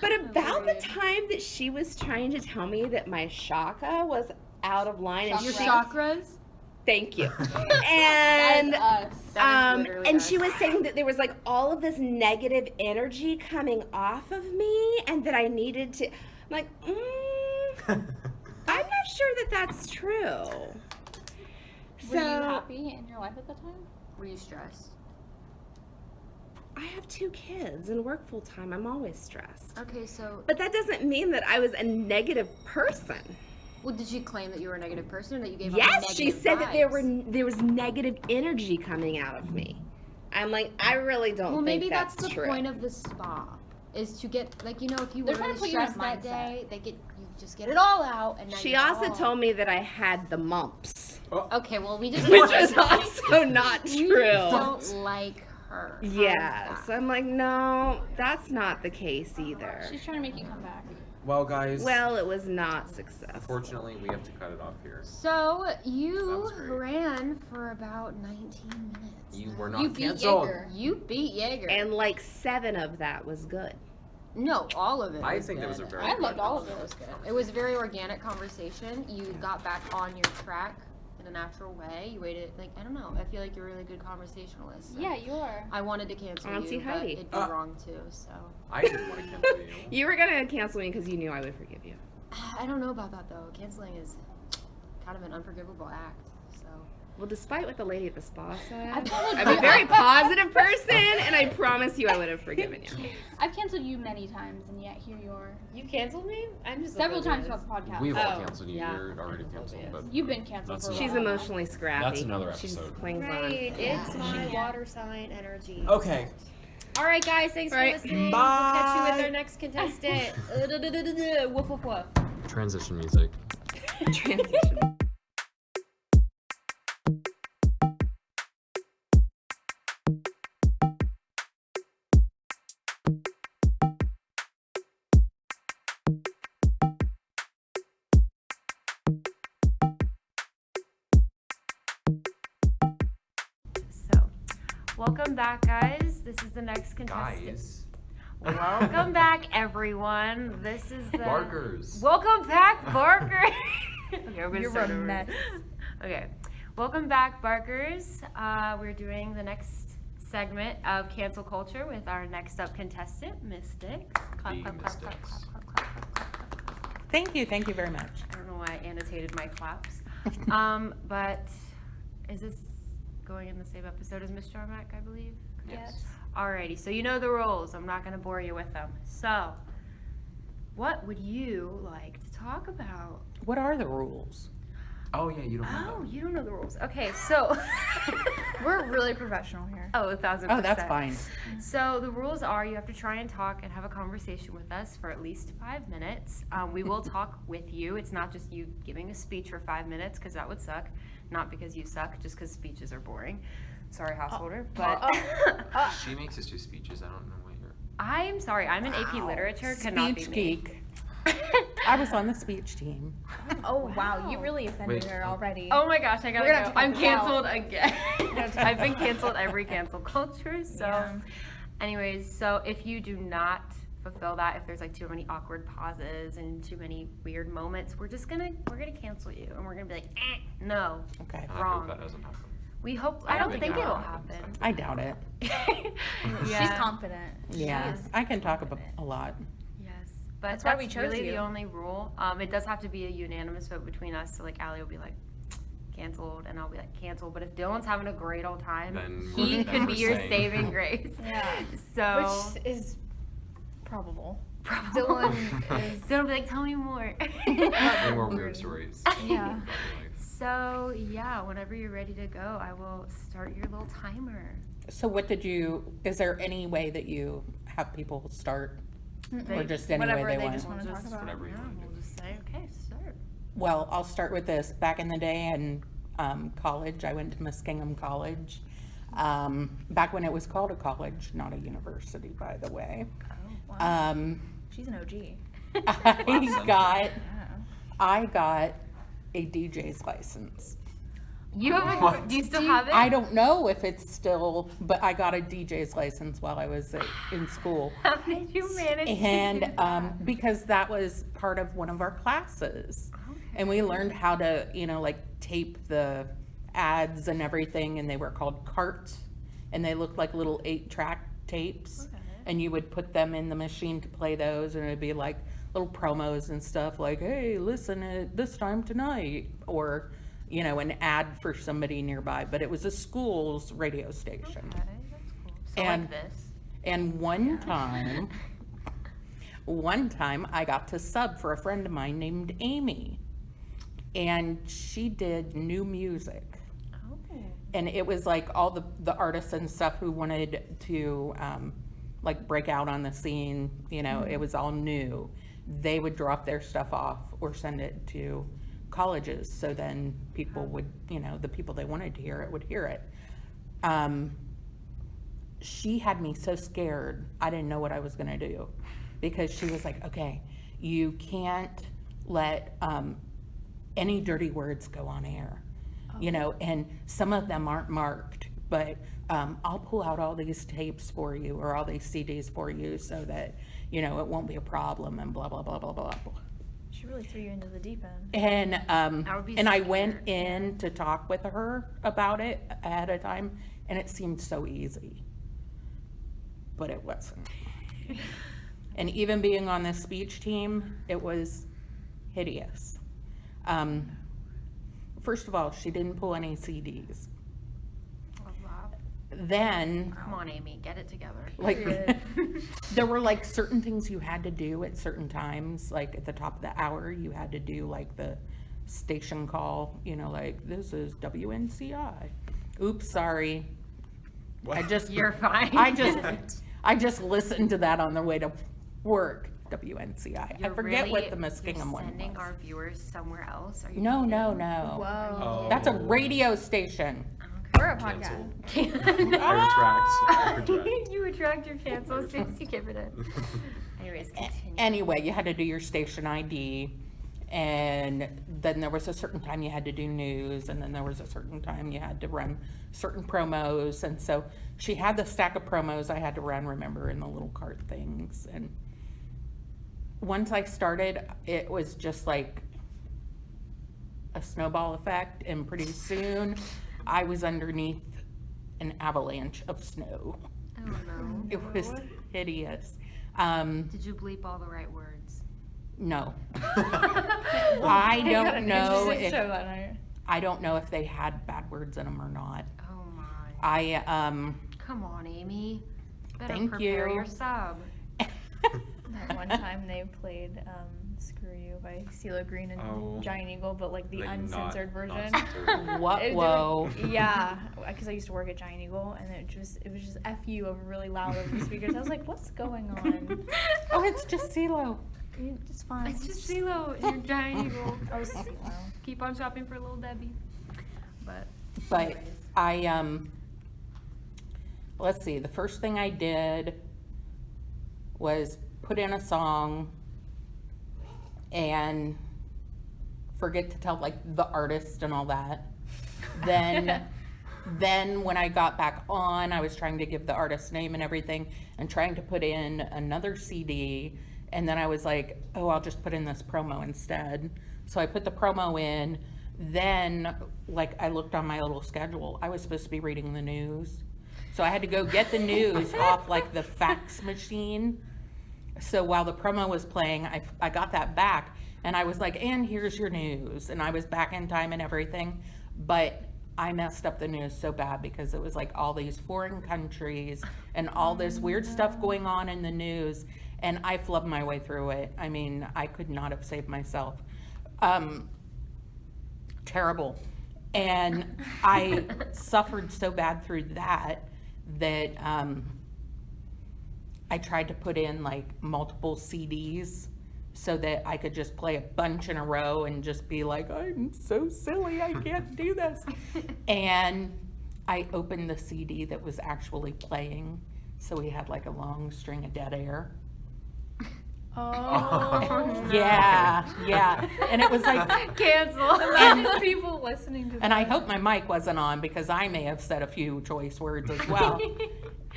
But about the time that she was trying to tell me that my shaka was out of line, and Your she, chakras? Thank you. And That is literally and us. she was saying that there was like all of this negative energy coming off of me, and that I needed to. I'm like, I'm not sure that that's true. Were you happy in your life at the time? Were you stressed? I have 2 kids and work full time. I'm always stressed. Okay, so But that doesn't mean that I was a negative person. well, did she claim that you were a negative person, or that you gave Yes, off she negative said that there vibes? was negative energy coming out of me. I'm like, I really don't Well, think maybe that's the true. point of the spa, is to get if you were They're trying really to put you in a stressed that mindset. day, you just get it all out, and now She you're also all- told me that I had the mumps, Okay, well, we just which is also not we true. don't like her. How is Yeah, that? so I'm like, no, that's not the case either. She's trying to make you come back. Well, guys. Well, it was not successful. Unfortunately, we have to cut it off here. So That you was great. ran for about 19 minutes. You were not You beat canceled. Jaeger. You beat Jaeger. And like 7 of that was good. no, all of it. I was think that good. was a very I good loved all of it. conversation. It was a very organic conversation. You got back on your track in a natural way. You waited, I don't know. I feel like you're a really good conversationalist. and Yeah, you are. I wanted to cancel Auntie you, but Heidi. it'd be wrong too. So I didn't want to cancel you. You were gonna cancel me because you knew I would forgive you. I don't know about that though. Canceling is kind of an unforgivable act. So Well, despite what the lady at the spa said, I've canceled I'm a you. very positive person, and I promise you I would have forgiven you. I've canceled you many times, and yet here you are. you canceled me? I'm just Several times throughout the podcast. We've all Oh, canceled you. yeah. You're already canceled. But You've been canceled That's for a She's while. emotionally scrappy. That's another She just episode. clings Right, on. it's my water sign energy. okay. All right, guys, thanks All right, for listening. We'll catch you with bye. our next contestant. Woof woof woof. Transition music. Transition. So, welcome back, guys. This is the next contestant. Guys. Welcome back, everyone. This is the Barkers. Welcome back, Barker. Okay, I'm gonna You're start a over. mess. Okay, welcome back, Barkers. We're doing the next segment of cancel culture with our next up contestant, Miss Dix. Clap, The clap, Miss clap, clap, Dix. clap, clap, clap, clap, clap, clap. Thank you very much. I don't know why I annotated my claps. But is this going in the same episode as Miss JarMac, I believe? Yes. Alrighty, so you know the rules. I'm not going to bore you with them. So, what would you like to talk about? What are the rules? Oh yeah, you don't know. Oh, you don't know the rules. Okay, so We're really professional here. oh, 1,000%. Oh, that's fine. So the rules are you have to try and talk and have a conversation with us for at least 5 minutes. We will talk with you. It's not just you giving a speech for 5 minutes because that would suck. Not because you suck, just because speeches are boring. Sorry, householder. But She makes us do speeches. I don't know what you're. I'm sorry. I'm an AP literature. Cannot be Speech me. geek. I was on the speech team. Oh wow, you really offended Wait. her already. Oh my gosh, I gotta We're gonna go. have to I'm cut this out. canceled again. I've been canceled every cancel culture. So, Yeah. anyways, so if you do not fulfill that, if there's like too many awkward pauses and too many weird moments, we're gonna cancel you, and we're gonna be like, no, Okay. I wrong. hope that doesn't happen. We hope. I don't think think that it'll happens. happen. I doubt it. Yeah. She's confident. Yeah. I can talk about a lot. Yes, but That's that's, why we chose really you. the only rule. It does have to be a unanimous vote between us. So like Allie will be like canceled, and I'll be like canceled. But if Dylan's having a great old time, Then he we're- could then be we're your saying- saving grace. Yeah. So Which is probable. probably Dylan is. Dylan will be like, tell me more. No more weird stories. Yeah. So yeah, whenever you're ready to go, I will start your little timer. So is there any way that you have people start? Or just any Whatever way they they want? just want to talk Just about. Whatever you Yeah, want to do. we'll just say, okay, start. Well, I'll start with this. Back in the day in college, I went to Muskingum College. Back when it was called a college, not a university, by the way. Oh, wow. Um, She's an OG. I got a DJ's license. You have What? do you still have it? I don't know if it's still, but I got a DJ's license while I was in school. How did you manage to do And that? because that was part of one of our classes. And we learned how to, like tape the ads and everything, and they were called carts, and they looked like little 8-track tapes. Okay. And you would put them in the machine to play those, and it'd be like little promos and stuff like, hey, listen at this time tonight, or, you know, an ad for somebody nearby. But it was a school's radio station. Okay, that's cool. So And- like this. And one time I got to sub for a friend of mine named Amy, and she did new music. Oh. And it was like all the artists and stuff who wanted to like break out on the scene, you know, it was all new. They would drop their stuff off or send it to colleges, so then people would, you know, the people they wanted to hear it would hear it. She had me so scared, I didn't know what I was gonna do, because she was like, okay, you can't let any dirty words go on air, you know, and some of them aren't marked, but I'll pull out all these tapes for you, or all these CDs for you, so that, you know, it won't be a problem, and blah, blah, blah, blah, blah. She really threw you into the deep end. And I would be I scared. went in to talk with her about it ahead of time, and it seemed so easy, but it wasn't. And even being on the speech team, it was hideous. First of all, she didn't pull any CDs. Then, Come on, Amy, get it together. like, there were like certain things you had to do at certain times. Like at the top of the hour, you had to do like the station call, you know, like, this is WNCI. Oops, sorry. You're fine. I just listened to that on the way to work. WNCI. I forget what the Muskingum one sending was. our viewers somewhere else? Are you No. Whoa. Oh. That's a radio station. We're a podcast. I retract. You retract your cancel as soon as you give it in. Anyways, continue. Anyway, you had to do your station ID, and then there was a certain time you had to do news, and then there was a certain time you had to run certain promos. And so she had the stack of promos I had to run, remember, in the little cart things. And once I started, it was just like a snowball effect, and pretty soon I was underneath an avalanche of snow. Oh no. It was hideous. Did you bleep all the right words? No. I don't know Interesting if show that night. I don't know if they had bad words in them or not. Oh my. I Come on, Amy. Better Thank prepare you. your sub. That one time they played Screw You by CeeLo Green and Oh. Giant Eagle, but like the uncensored version. what? It- Whoa! Yeah, because I used to work at Giant Eagle, and it was just F you over really loud over the speakers. I was like, what's going on? Oh, it's just CeeLo. It's fine. It's just CeeLo, your giant eagle. I was CeeLo. Keep on shopping for Little Debbie. But But I let's see. The first thing I did was put in a song and forget to tell like the artist and all that. Then when I got back on, I was trying to give the artist's name and everything, and trying to put in another CD. And then I was like, oh, I'll just put in this promo instead. So I put the promo in. Then, like, I looked on my little schedule. I was supposed to be reading the news. So I had to go get the news off like the fax machine. So while the promo was playing, I got that back, and I was like, and here's your news. And I was back in time and everything. But I messed up the news so bad because it was like all these foreign countries and all this weird stuff going on in the news. And I flubbed my way through it. I mean, I could not have saved myself. Terrible. And I suffered so bad through that I tried to put in like multiple CDs so that I could just play a bunch in a row and just be like, I'm so silly, I can't do this. And I opened the CD that was actually playing, so we had like a long string of dead air. Oh. Yeah. And it was like, cancel. Imagine people listening to and I hope my mic wasn't on because I may have said a few choice words as well.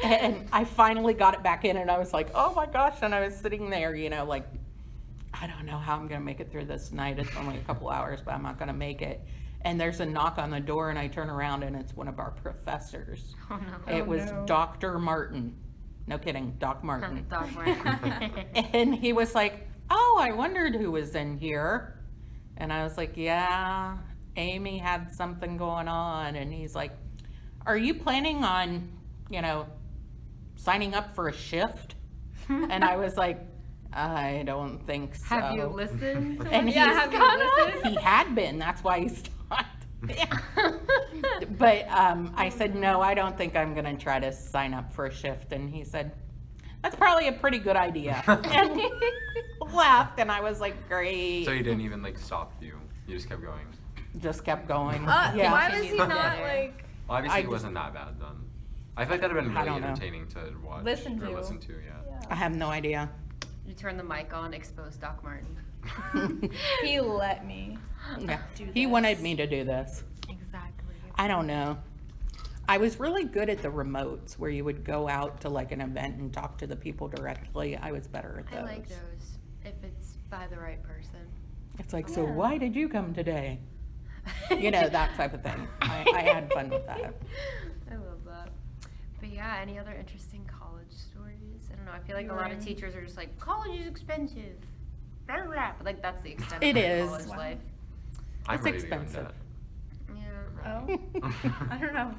And I finally got it back in, and I was like, oh my gosh. And I was sitting there, you know, like, I don't know how I'm going to make it through this night. It's only a couple hours, but I'm not going to make it. and there's a knock on the door, and I turn around, and it's one of our professors. Oh no. It was Dr. Martin. No kidding, Doc Martin. Dog Martin. And he was like, oh, I wondered who was in here. And I was like, yeah, Amy had something going on. And he's like, are you planning on, signing up for a shift? And I was like, I don't think so. Have you listened? To And what have he's gone He had been. That's why he stopped. But I said, no, I don't think I'm going to try to sign up for a shift. And he said, that's probably a pretty good idea. And he laughed, and I was like, great. So he didn't even like stop you. You just kept going. Just kept going. Yeah. Why was he not like Well, obviously it wasn't that bad then. I feel like that'd have been I really don't know. entertaining to watch. Listen or to. listen to, yeah. I have no idea. You turn the mic on, expose Doc Martin. he let me? Yeah. Do He this. wanted me to do this. Exactly. I don't know. I was really good at the remotes where you would go out to like an event and talk to the people directly. I was better at those. I like those if it's by the right person. It's like, so why did you come today? That type of thing. I had fun with that. I love that. But yeah, any other interesting college stories? I don't know. I feel like a lot of teachers are just like, college is expensive. Blah, blah, blah. But like that's the extent It of my is. college life. I'm It's ready to go in expensive. debt. Yeah. Oh, I don't know.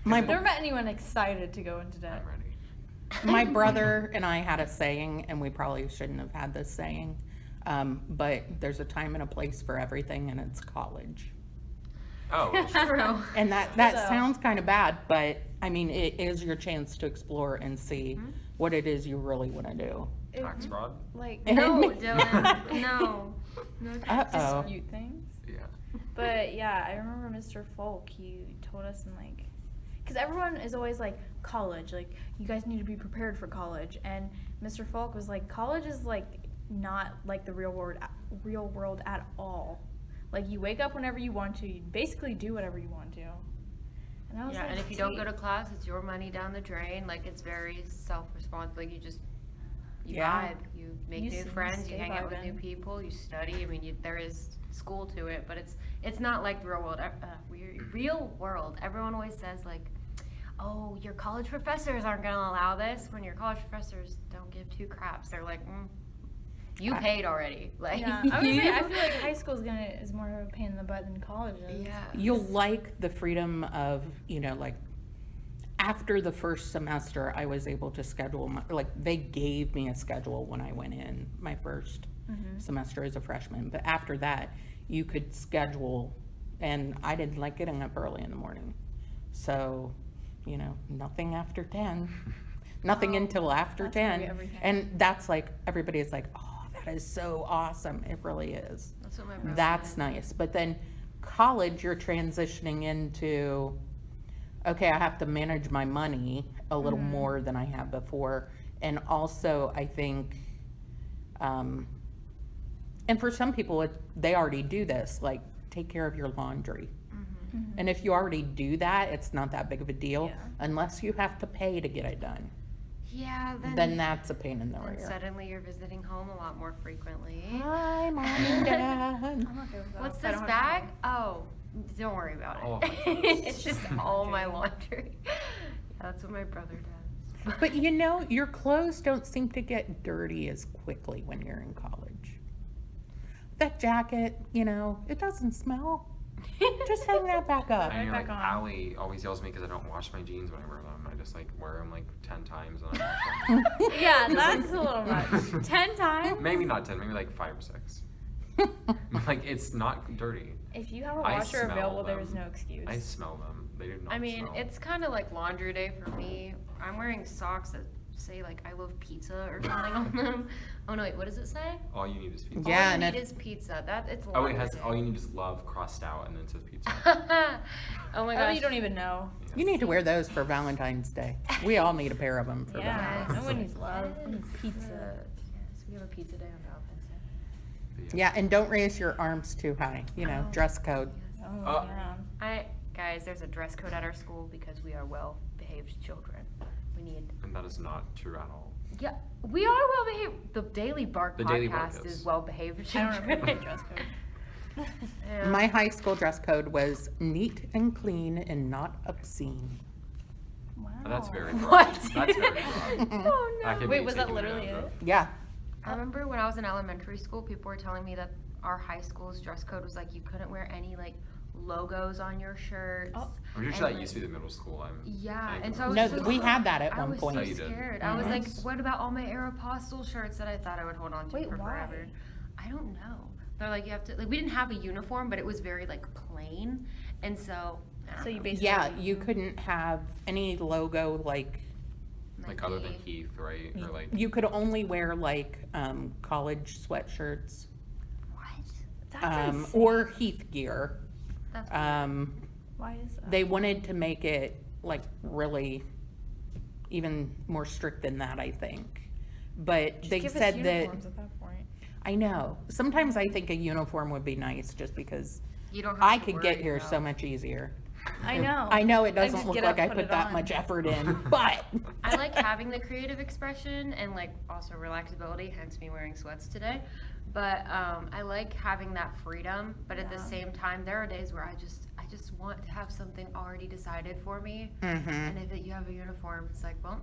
My I've never met anyone excited to go into debt. I'm ready. My brother and I had a saying, and we probably shouldn't have had this saying, but there's a time and a place for everything, and it's college. Oh, True. And that sounds kind of bad, but I mean, it is your chance to explore and see what it is you really want to do. tax fraud? Like No, Dylan. No. No. Uh-oh. dispute things. Yeah. But yeah, I remember Mr. Folk, he told us in like, because everyone is always like, college, like, you guys need to be prepared for college. And Mr. Folk was like, college is like not like the real world at all. Like, you wake up whenever you want to, you basically do whatever you want to. And I was Yeah, like, and if you don't go "Sweet." to class, it's your money down the drain. Like, it's very self-responsible. Like, you Yeah. vibe, you make You new s- friends, you stay hang out with new vibing. people, you study. I mean, there is school to it, but it's not like the real world. Real world. Everyone always says like, "Oh, your college professors aren't gonna allow this." When your college professors don't give two craps, they're like, "You paid already." Like, Yeah, I would say I feel like high school is more of a pain in the butt than college is. yeah. You'll like the freedom of, like, after the first semester, I was able to schedule they gave me a schedule when I went in my first semester as a freshman. But after that, you could schedule, and I didn't like getting up early in the morning. So, nothing after 10, nothing until after that's 10. really everything. And that's like, everybody's like, oh, that is so awesome. It really is. That's what my brother That's did. nice. But then college, you're transitioning into, okay, I have to manage my money a little more than I have before. And also, I think, and for some people, they already do this, like take care of your laundry. And if you already do that, it's not that big of a deal, Yeah. unless you have to pay to get it done. Yeah, Then that's a pain in the then rear. suddenly you're visiting home a lot more frequently. Hi, Mom and Dad. I'm okay with that. What's I this don't have bag? time. Oh, don't worry about it. All of my clothes. It's just all my laundry. Yeah, that's what my brother does. But your clothes don't seem to get dirty as quickly when you're in college. That jacket, it doesn't smell. Just hang that back up. And back on. Allie always yells at me because I don't wash my jeans when I wear them. I just wear them 10 times and I wash them. Yeah, that's a little much. 10 times? Maybe not 10, maybe 5 or 6. It's not dirty. If you have a I washer smell available, them. there is no excuse. I smell them. They do not I mean, smell. it's kind of like laundry day for me. I'm wearing socks that say I love pizza or something on them. Oh no, wait, what does it say? All you need is pizza. Yeah, all and you need if- is pizza. It's Oh, laundry it has day. all you need is love crossed out and then it says pizza. Oh my Oh, gosh. you don't even know. You need to wear those for Valentine's Day. We all need a pair of them for Yeah, Valentine's no Day. one needs love. We need pizza. Yes, we have a pizza day on Valentine's Day. Yeah, and don't raise your arms too high. Dress code. Oh, yeah. Guys, there's a dress code at our school because we are well-behaved children. We need. And that is not true at all. Yeah, we are well-behaved. The Daily Bark The podcast Daily Bark is is. well-behaved I don't children. remember the dress code. Yeah. My high school dress code was neat and clean and not obscene. Wow. Oh, that's very What? broad. That's very broad. Oh That could Wait, be was that taken literally out it? of- Yeah. I remember when I was in elementary school, people were telling me that our high school's dress code was like you couldn't wear any like logos on your shirts. Oh. I'm pretty And, sure that like, used to be the middle school. Yeah, I and so I was No, so we had that at I one was point. so Oh, you did? scared. I was like, Mhm. what about all my Aeropostale shirts that I thought I would hold on to Wait, for why? forever? I don't know. They're like, you have to, like, we didn't have a uniform, but it was very, like, plain. And so, I don't So you know. basically. Yeah, you couldn't have any logo, like, Like other than Nike. Heath, right? Or like you could only wear, like, college sweatshirts, What? That's insane. or Heath gear. That's weird. Why is that? They wanted to make it, like, really even more strict than that, I think. But Just they give us said that, uniforms at that point. I know, sometimes I think a uniform would be nice, just because You don't have I to could worry get here about- so much easier. I know. I know it I doesn't just look get like up, I put put it that on. much effort in, but. I like having the creative expression and like also relaxability, hence me wearing sweats today. But I like having that freedom. But at the Yeah. same time, there are days where I just want to have something already decided for me. Mhm. And if you have a uniform, it's like, well,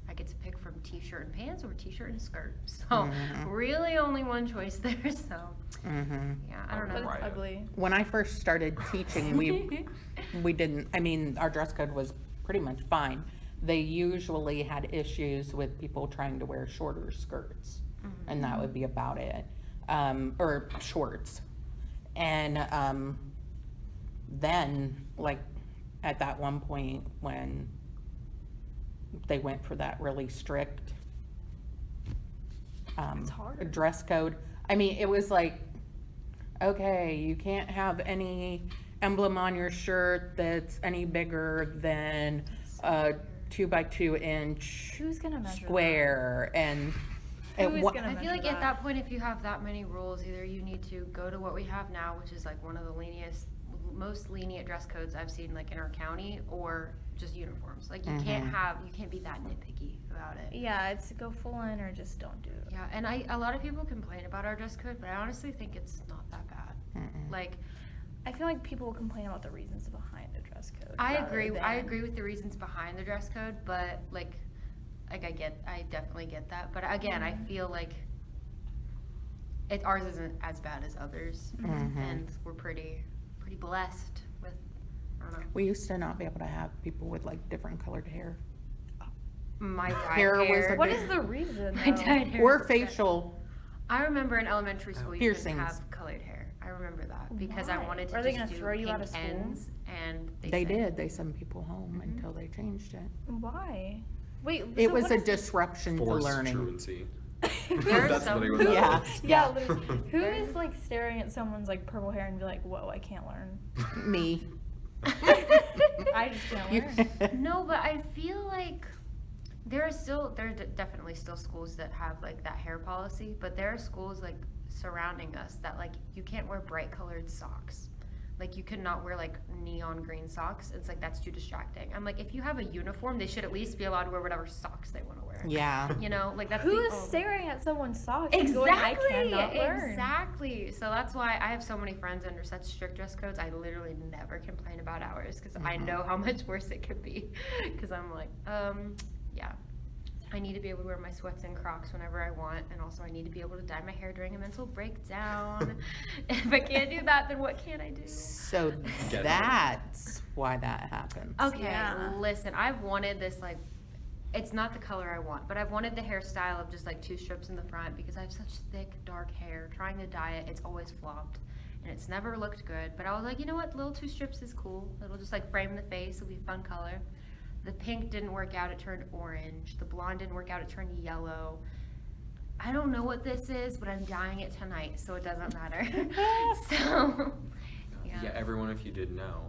I get to pick from t-shirt and pants or t-shirt and skirt. So Mhm. really only one choice there. So Mhm. yeah, I don't But know. it's Right. ugly. When I first started teaching, we didn't, I mean, our dress code was pretty much fine. They usually had issues with people trying to wear shorter skirts, and that would be about it, or shorts. And then, like, at that one point when they went for that really strict It's hard. dress code, I mean, it was like, okay, you can't have any emblem on your shirt that's any bigger than a 2x2 inch Who's gonna measure that? square, and it Who is wa- gonna I feel measure like at that point, if you have that many rules, either you need to go to what we have now, which is like one of the most lenient dress codes I've seen like in our county, or just uniforms. Like you can't be that nitpicky about it. Yeah, it's go full in or just don't do it. Yeah, and a lot of people complain about our dress code, but I honestly think it's not that bad. Like, I feel like people will complain about the reasons behind the dress code. I rather agree. I than- agree with the reasons behind the dress code, but like I definitely get that. But again, I feel like ours isn't as bad as others, and we're pretty blessed with. I don't know. we used to not be able to have people with like different colored hair My dyed Hair was hair. a What big- is the reason? My though? dyed hair. or was bad. facial. I remember in elementary school you couldn't Piercings. have colored hair. I remember that because I Why? wanted to Are they just gonna do throw you out pink of school? ends, and They said- did. They sent people home until they changed it. Why? Wait, It so was what a is- disruption to forced learning. truancy. There's That's some- literally what that Yeah. is. Yeah, literally. Who is like staring at someone's like purple hair and be like, "Whoa, I can't learn." Me. I just can't learn. No, but I feel like there are definitely still schools that have like that hair policy, but there are schools like surrounding us that like you can't wear bright colored socks. Like you could not wear like neon green socks. It's like that's too distracting. I'm like, if you have a uniform, they should at least be allowed to wear whatever socks they want to wear. Yeah. You know, like that's Who the is only- staring at someone's socks? and going, I Exactly, cannot learn. exactly. So that's why I have so many friends under such strict dress codes. I literally never complain about ours because I know how much worse it could be. Because I'm like, yeah, I need to be able to wear my sweats and Crocs whenever I want, and also I need to be able to dye my hair during a mental breakdown. If I can't do that, then what can I do? So Get it. that's why that happens. Okay, Yeah. listen, I've wanted this like. It's not the color I want, but I've wanted the hairstyle of just like 2 strips in the front because I have such thick, dark hair. Trying to dye it, it's always flopped, and it's never looked good. But I was like, you know what? Little 2 strips is cool. It'll just like frame the face. It'll be a fun color. The pink didn't work out. It turned orange. The blonde didn't work out. It turned yellow. I don't know what this is, but I'm dyeing it tonight, so it doesn't matter. So, yeah. Yeah, everyone, if you did know,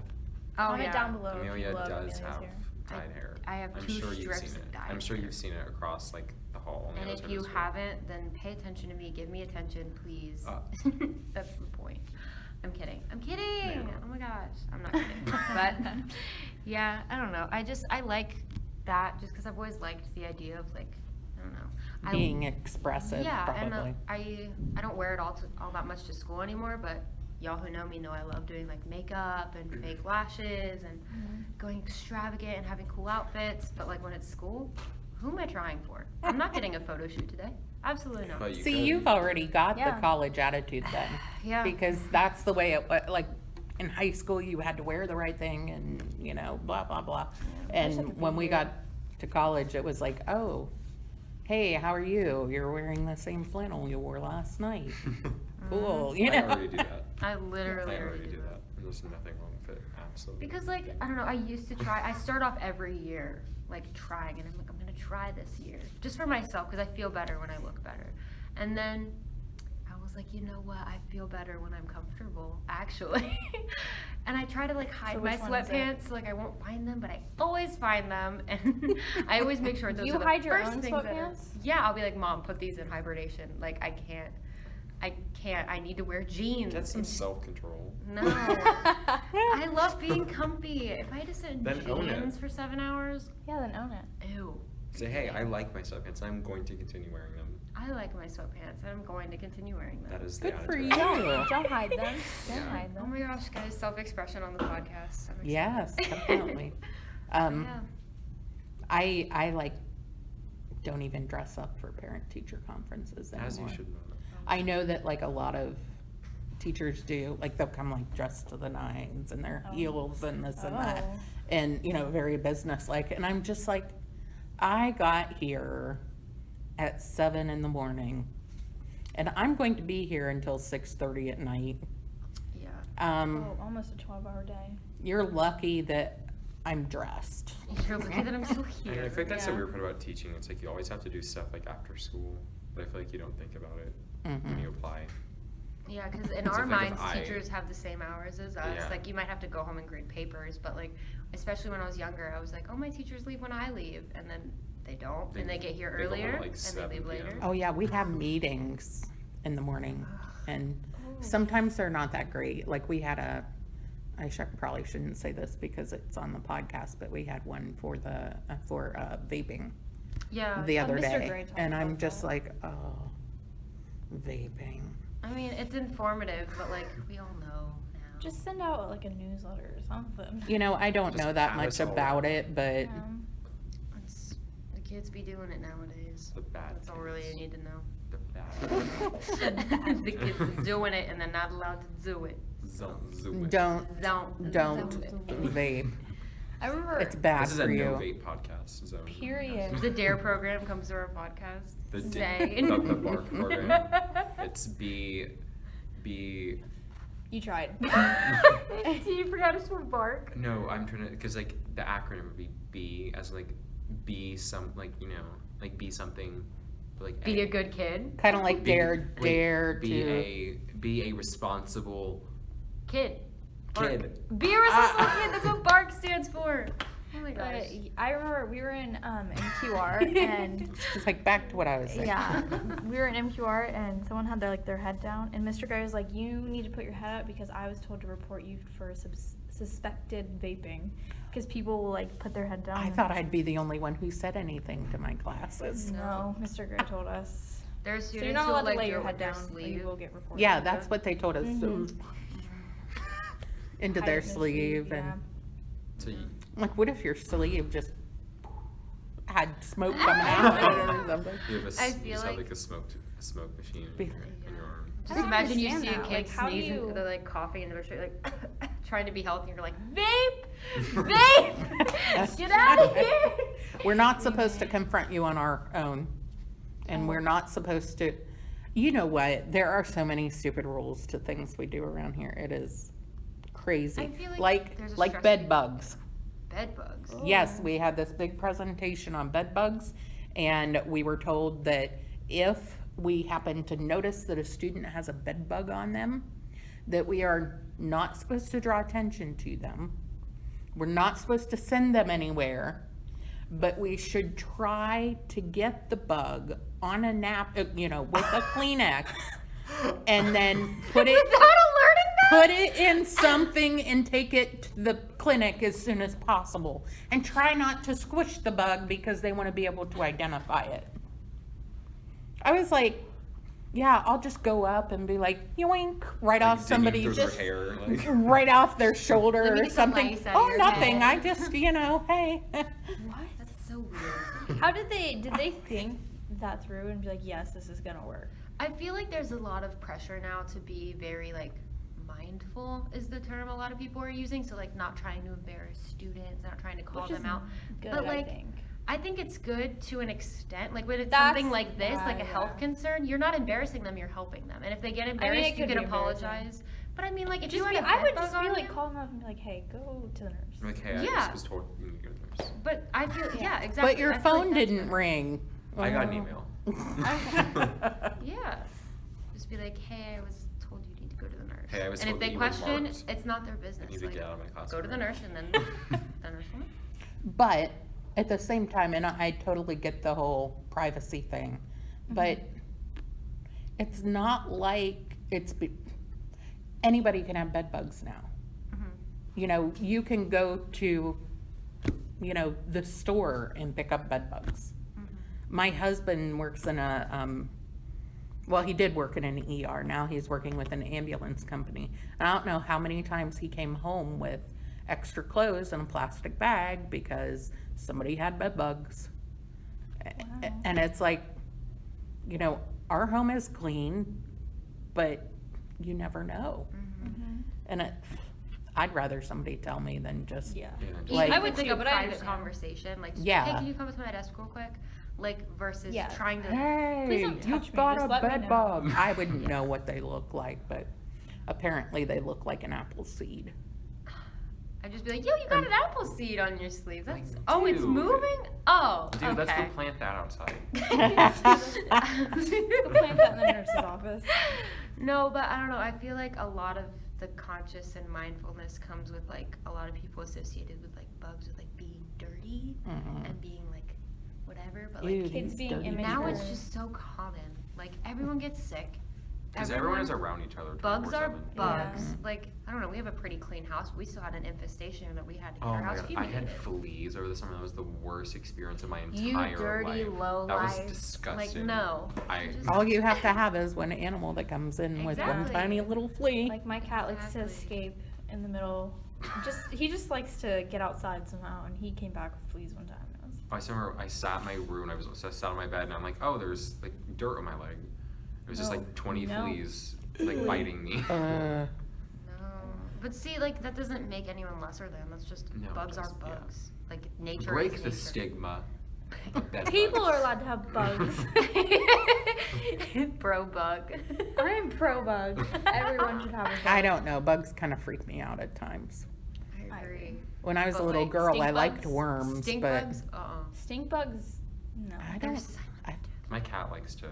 Oh, Comment yeah. down below. if Amelia you love does Amelia's have hair. dyed hair. I have I'm 2 sure you've strips seen of it. dyed I'm sure hair. you've seen it across like the hall. My And if husband you as well. haven't, then pay attention to me. Give me attention, please. That's the point. I'm kidding. I'm kidding. No. Oh my gosh. I'm not kidding. But yeah, I don't know. I like that just because I've always liked the idea of like, I don't know. Being expressive, yeah, probably. and I don't wear it all that much to school anymore, but y'all who know me know I love doing like makeup and fake lashes and going extravagant and having cool outfits. But like when it's school, who am I trying for? I'm not getting a photo shoot today. Absolutely not. But you See, could. you've already got Yeah. the college attitude then. Yeah. Because that's the way it was. Like in high school, you had to wear the right thing and, blah, blah, blah. And when we got to college, it was like, oh, hey, how are you? You're wearing the same flannel you wore last night. Cool, I already do that. I literally I already already do that. There's nothing wrong with it. Absolutely. Because like, I don't know, I used to try, I start off every year like trying, and I'm like, I'm gonna try this year just for myself because I feel better when I look better. And then I was like, you know what, I feel better when I'm comfortable, actually. And I try to like hide my which one is it? sweatpants so like I won't find them, but I always find them. And I always make sure those You are the hide your first own things that are- sweatpants? Yeah, I'll be like, Mom, put these in hibernation. Like I can't, I need to wear jeans. Get some and- self-control. No. I love being comfy. If I had to sit in Then own it. jeans for 7 hours, Yeah, then own it. ew. Say, hey, I like my sweatpants. I'm going to continue wearing them. I like my sweatpants and I'm going to continue wearing them. That is the Good for attitude. you. Don't hide them. Don't Yeah. hide Oh them. my gosh, guys, self-expression on the podcast. I'm excited. Yes, definitely. Yeah. I like don't even dress up for parent-teacher conferences anymore. As you should know. I know that like a lot of teachers do, like they'll come like dressed to the nines and their heels and this and that, Oh. and very business-like. And I'm just like, I got here at 7 a.m. and I'm going to be here until 6:30 at night. Yeah. Oh, almost a 12-hour day. You're lucky that I'm dressed. You're lucky that I'm still And here. I feel like that's the Yeah. weird part about teaching. It's like you always have to do stuff like after school, but I feel like you don't think about it when Mhm. you apply. Yeah, because in Because I our feel like minds, if I- teachers have the same hours as us. Yeah. Like, you might have to go home and grade papers, but, like, especially when I was younger, I was like, oh, my teachers leave when I leave. And then they don't. And they get here They go home at, earlier, like, and they 7 leave p.m. later. Oh yeah, we have meetings in the morning, and sometimes they're not that great. Like we had probably shouldn't say this because it's on the podcast, but we had one for the vaping Yeah. the other Mr. day, Gray talked and I'm about just that. like, oh, vaping. I mean, it's informative, but, like, we all know now. Just send out like a newsletter or something. I don't Just know that add much us all about up. it, but The kids be doing it nowadays. The bad That's all really you things. need to know. The bad. The kids is doing it and they're not allowed to do it. Don't. don't vape. I remember. It's bad This is for a you. no vape podcast. Zone. Period. The DARE program comes to our podcast. The Zane. the bark program. It's B. You tried. You forgot to spell bark. No, I'm trying to, because like the acronym would be B, as like be some, like, like be something, but like Be a good kid. Kind of like Be- dare wait, to. be a responsible Kid. Bark. kid. Be a responsible kid. That's what bark stands for. Oh my gosh. I remember we were in MQR and It's like back to what I was saying. yeah, we were in MQR and someone had their head down and Mr. Gray was like, you need to put your head up because I was told to report you for suspected vaping because people will like put their head down. I and- thought I'd be the only one who said anything to my classes. No, Mr. Gray told us. There's So students you're not who allowed to like lay do your it head with their down or sleeve. you will get reported. Yeah, that's what they told us. Mhm. Into Hide their it in sleeve yeah. and So you, like, what if your sleeve just had smoke coming out of it or something? you have I you feel just have like- like a smoke machine Be- in your arm. Just I don't imagine you see understand a that. kid Like, how do sneezing, you- they're like coughing into their shirt, like trying to be healthy, and you're like, vape! Vape! Get out of here! We're not supposed to confront you on our own. And we're not supposed to, you know what? There are so many stupid rules to things we do around here. It is crazy. I feel like there's a like stress bed thing. bugs. Bed bugs. Yes, we had this big presentation on bed bugs, and we were told that if we happen to notice that a student has a bed bug on them, that we are not supposed to draw attention to them. We're not supposed to send them anywhere, but we should try to get the bug on a with a Kleenex, and then put it Without alerting them? put it in something and take it to the clinic as soon as possible. And try not to squish the bug because they want to be able to identify it. I was like, yeah, I'll just go up and be like, yoink, right off digging somebody's, through their hair, like. right off their shoulder Let me or get some something. lice out of Oh, your nothing. head. I just, hey. What? That's so weird. How did they think that through and be like, yes, this is gonna work? I feel like there's a lot of pressure now to be very like mindful is the term a lot of people are using. So like not trying to embarrass students, not trying to call Which them is out. good, But like I think. I think it's good to an extent. Like when it's That's- something like this, like a yeah. health concern, you're not embarrassing them, you're helping them. And if they get embarrassed, you could can be embarrassing. apologize. But I mean like if Just you be, had a I would bed just bug be on like you- calling them up and be like, hey, go to the nurse. Like, hey, I Yeah. just was told you need to go to the nurse. But I feel yeah, exactly. But your I feel like phone that's didn't good. ring. I got an Oh. email. Yeah. Just be like, hey, I was told you need to go to the nurse. Hey, I was and if told they that you were question, marked. it's not their I business. need to Like, get out of my class. go to the nurse and then the nurse will know. But at the same time, and I totally get the whole privacy thing, but it's not like anybody can have bed bugs now. You know, you can go to, you know, the store and pick up bed bugs. My husband works in well, he did work in an ER. Now he's working with an ambulance company. And I don't know how many times he came home with extra clothes in a plastic bag because somebody had bed bugs. And it's like, you know, our home is clean, but you never know. And I'd rather somebody tell me than just Yeah. Yeah, just- like, I I would would like too, a but I private understand. conversation. Like, Yeah. hey, can you come to my desk real quick? Like, versus Yeah. trying to. Please hey, don't touch you've me, got just a let me bed know. bug. I wouldn't know what they look like, but apparently they look like an apple seed. I'd just be like, yo, you got an apple seed on your sleeve. That's oh, it's dude. moving. Oh, Dude, okay. let's go plant that outside. Go plant that in the nurse's office. No, but I don't know. I feel like a lot of the conscious and mindfulness comes with like a lot of people associated with like bugs with like being dirty and being like whatever. But like Ew, Kids these being dirty immature. now it's people. just so common. Like everyone gets sick. Because everyone is around each other. Bugs are 24/7. bugs. Yeah. Like I don't know. We have a pretty clean house. But we still had an infestation that we had to get Oh our my house god, I had fumigated. fleas over the summer. That was the worst experience of my You entire dirty life. low That was life. disgusting. Like no. I Just- All you have to have is one animal that comes in with one Exactly. tiny little flea. Like my cat likes to Exactly. escape in the middle. He just likes to get outside somehow, and he came back with fleas one time. And it was, I just remember I sat in my room. I sat on my bed and I'm like, oh, there's like dirt on my leg. It was just No. like 20 No. fleas like biting me. No. But see, like that doesn't make anyone lesser than. That's just No, it bugs are doesn't, yeah. bugs. Like nature Break is the nature. stigma. of bed People bugs. are allowed to have bugs. Bro bug. I'm pro bug. Everyone should have a bug. I don't know. Bugs kind of freak me out at times. I agree. When I was a But, little like, girl, stink I liked bugs? worms, Stink but bugs? Stink bugs, no. I They're don't. so- My cat likes to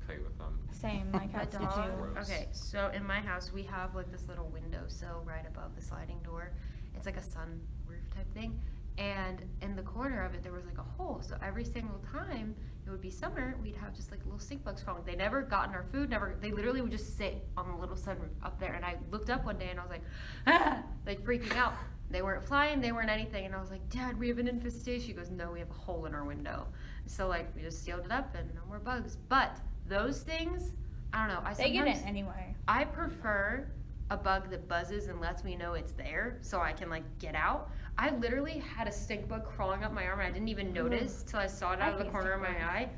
play with them. Same, my My cats do dog. too. Gross. Okay, so in my house we have like this little windowsill right above the sliding door. It's like a sun roof type thing, and in the corner of it there was like a hole. So every single time it would be summer, we'd have just like little stink bugs crawling. They never got in our food. Never. They literally would just sit on the little sunroof up there. And I looked up one day and I was like, ah, like freaking out. They weren't flying. They weren't anything. And I was like, Dad, we have an infestation. She goes, no, we have a hole in our window. So like we just sealed it up and no more bugs. But those things, I don't know. I They get sometimes- it anyway. I prefer a bug that buzzes and lets me know it's there so I can like get out. I literally had a stink bug crawling up my arm and I didn't even notice till I saw it out of the hate corner of my stink eye,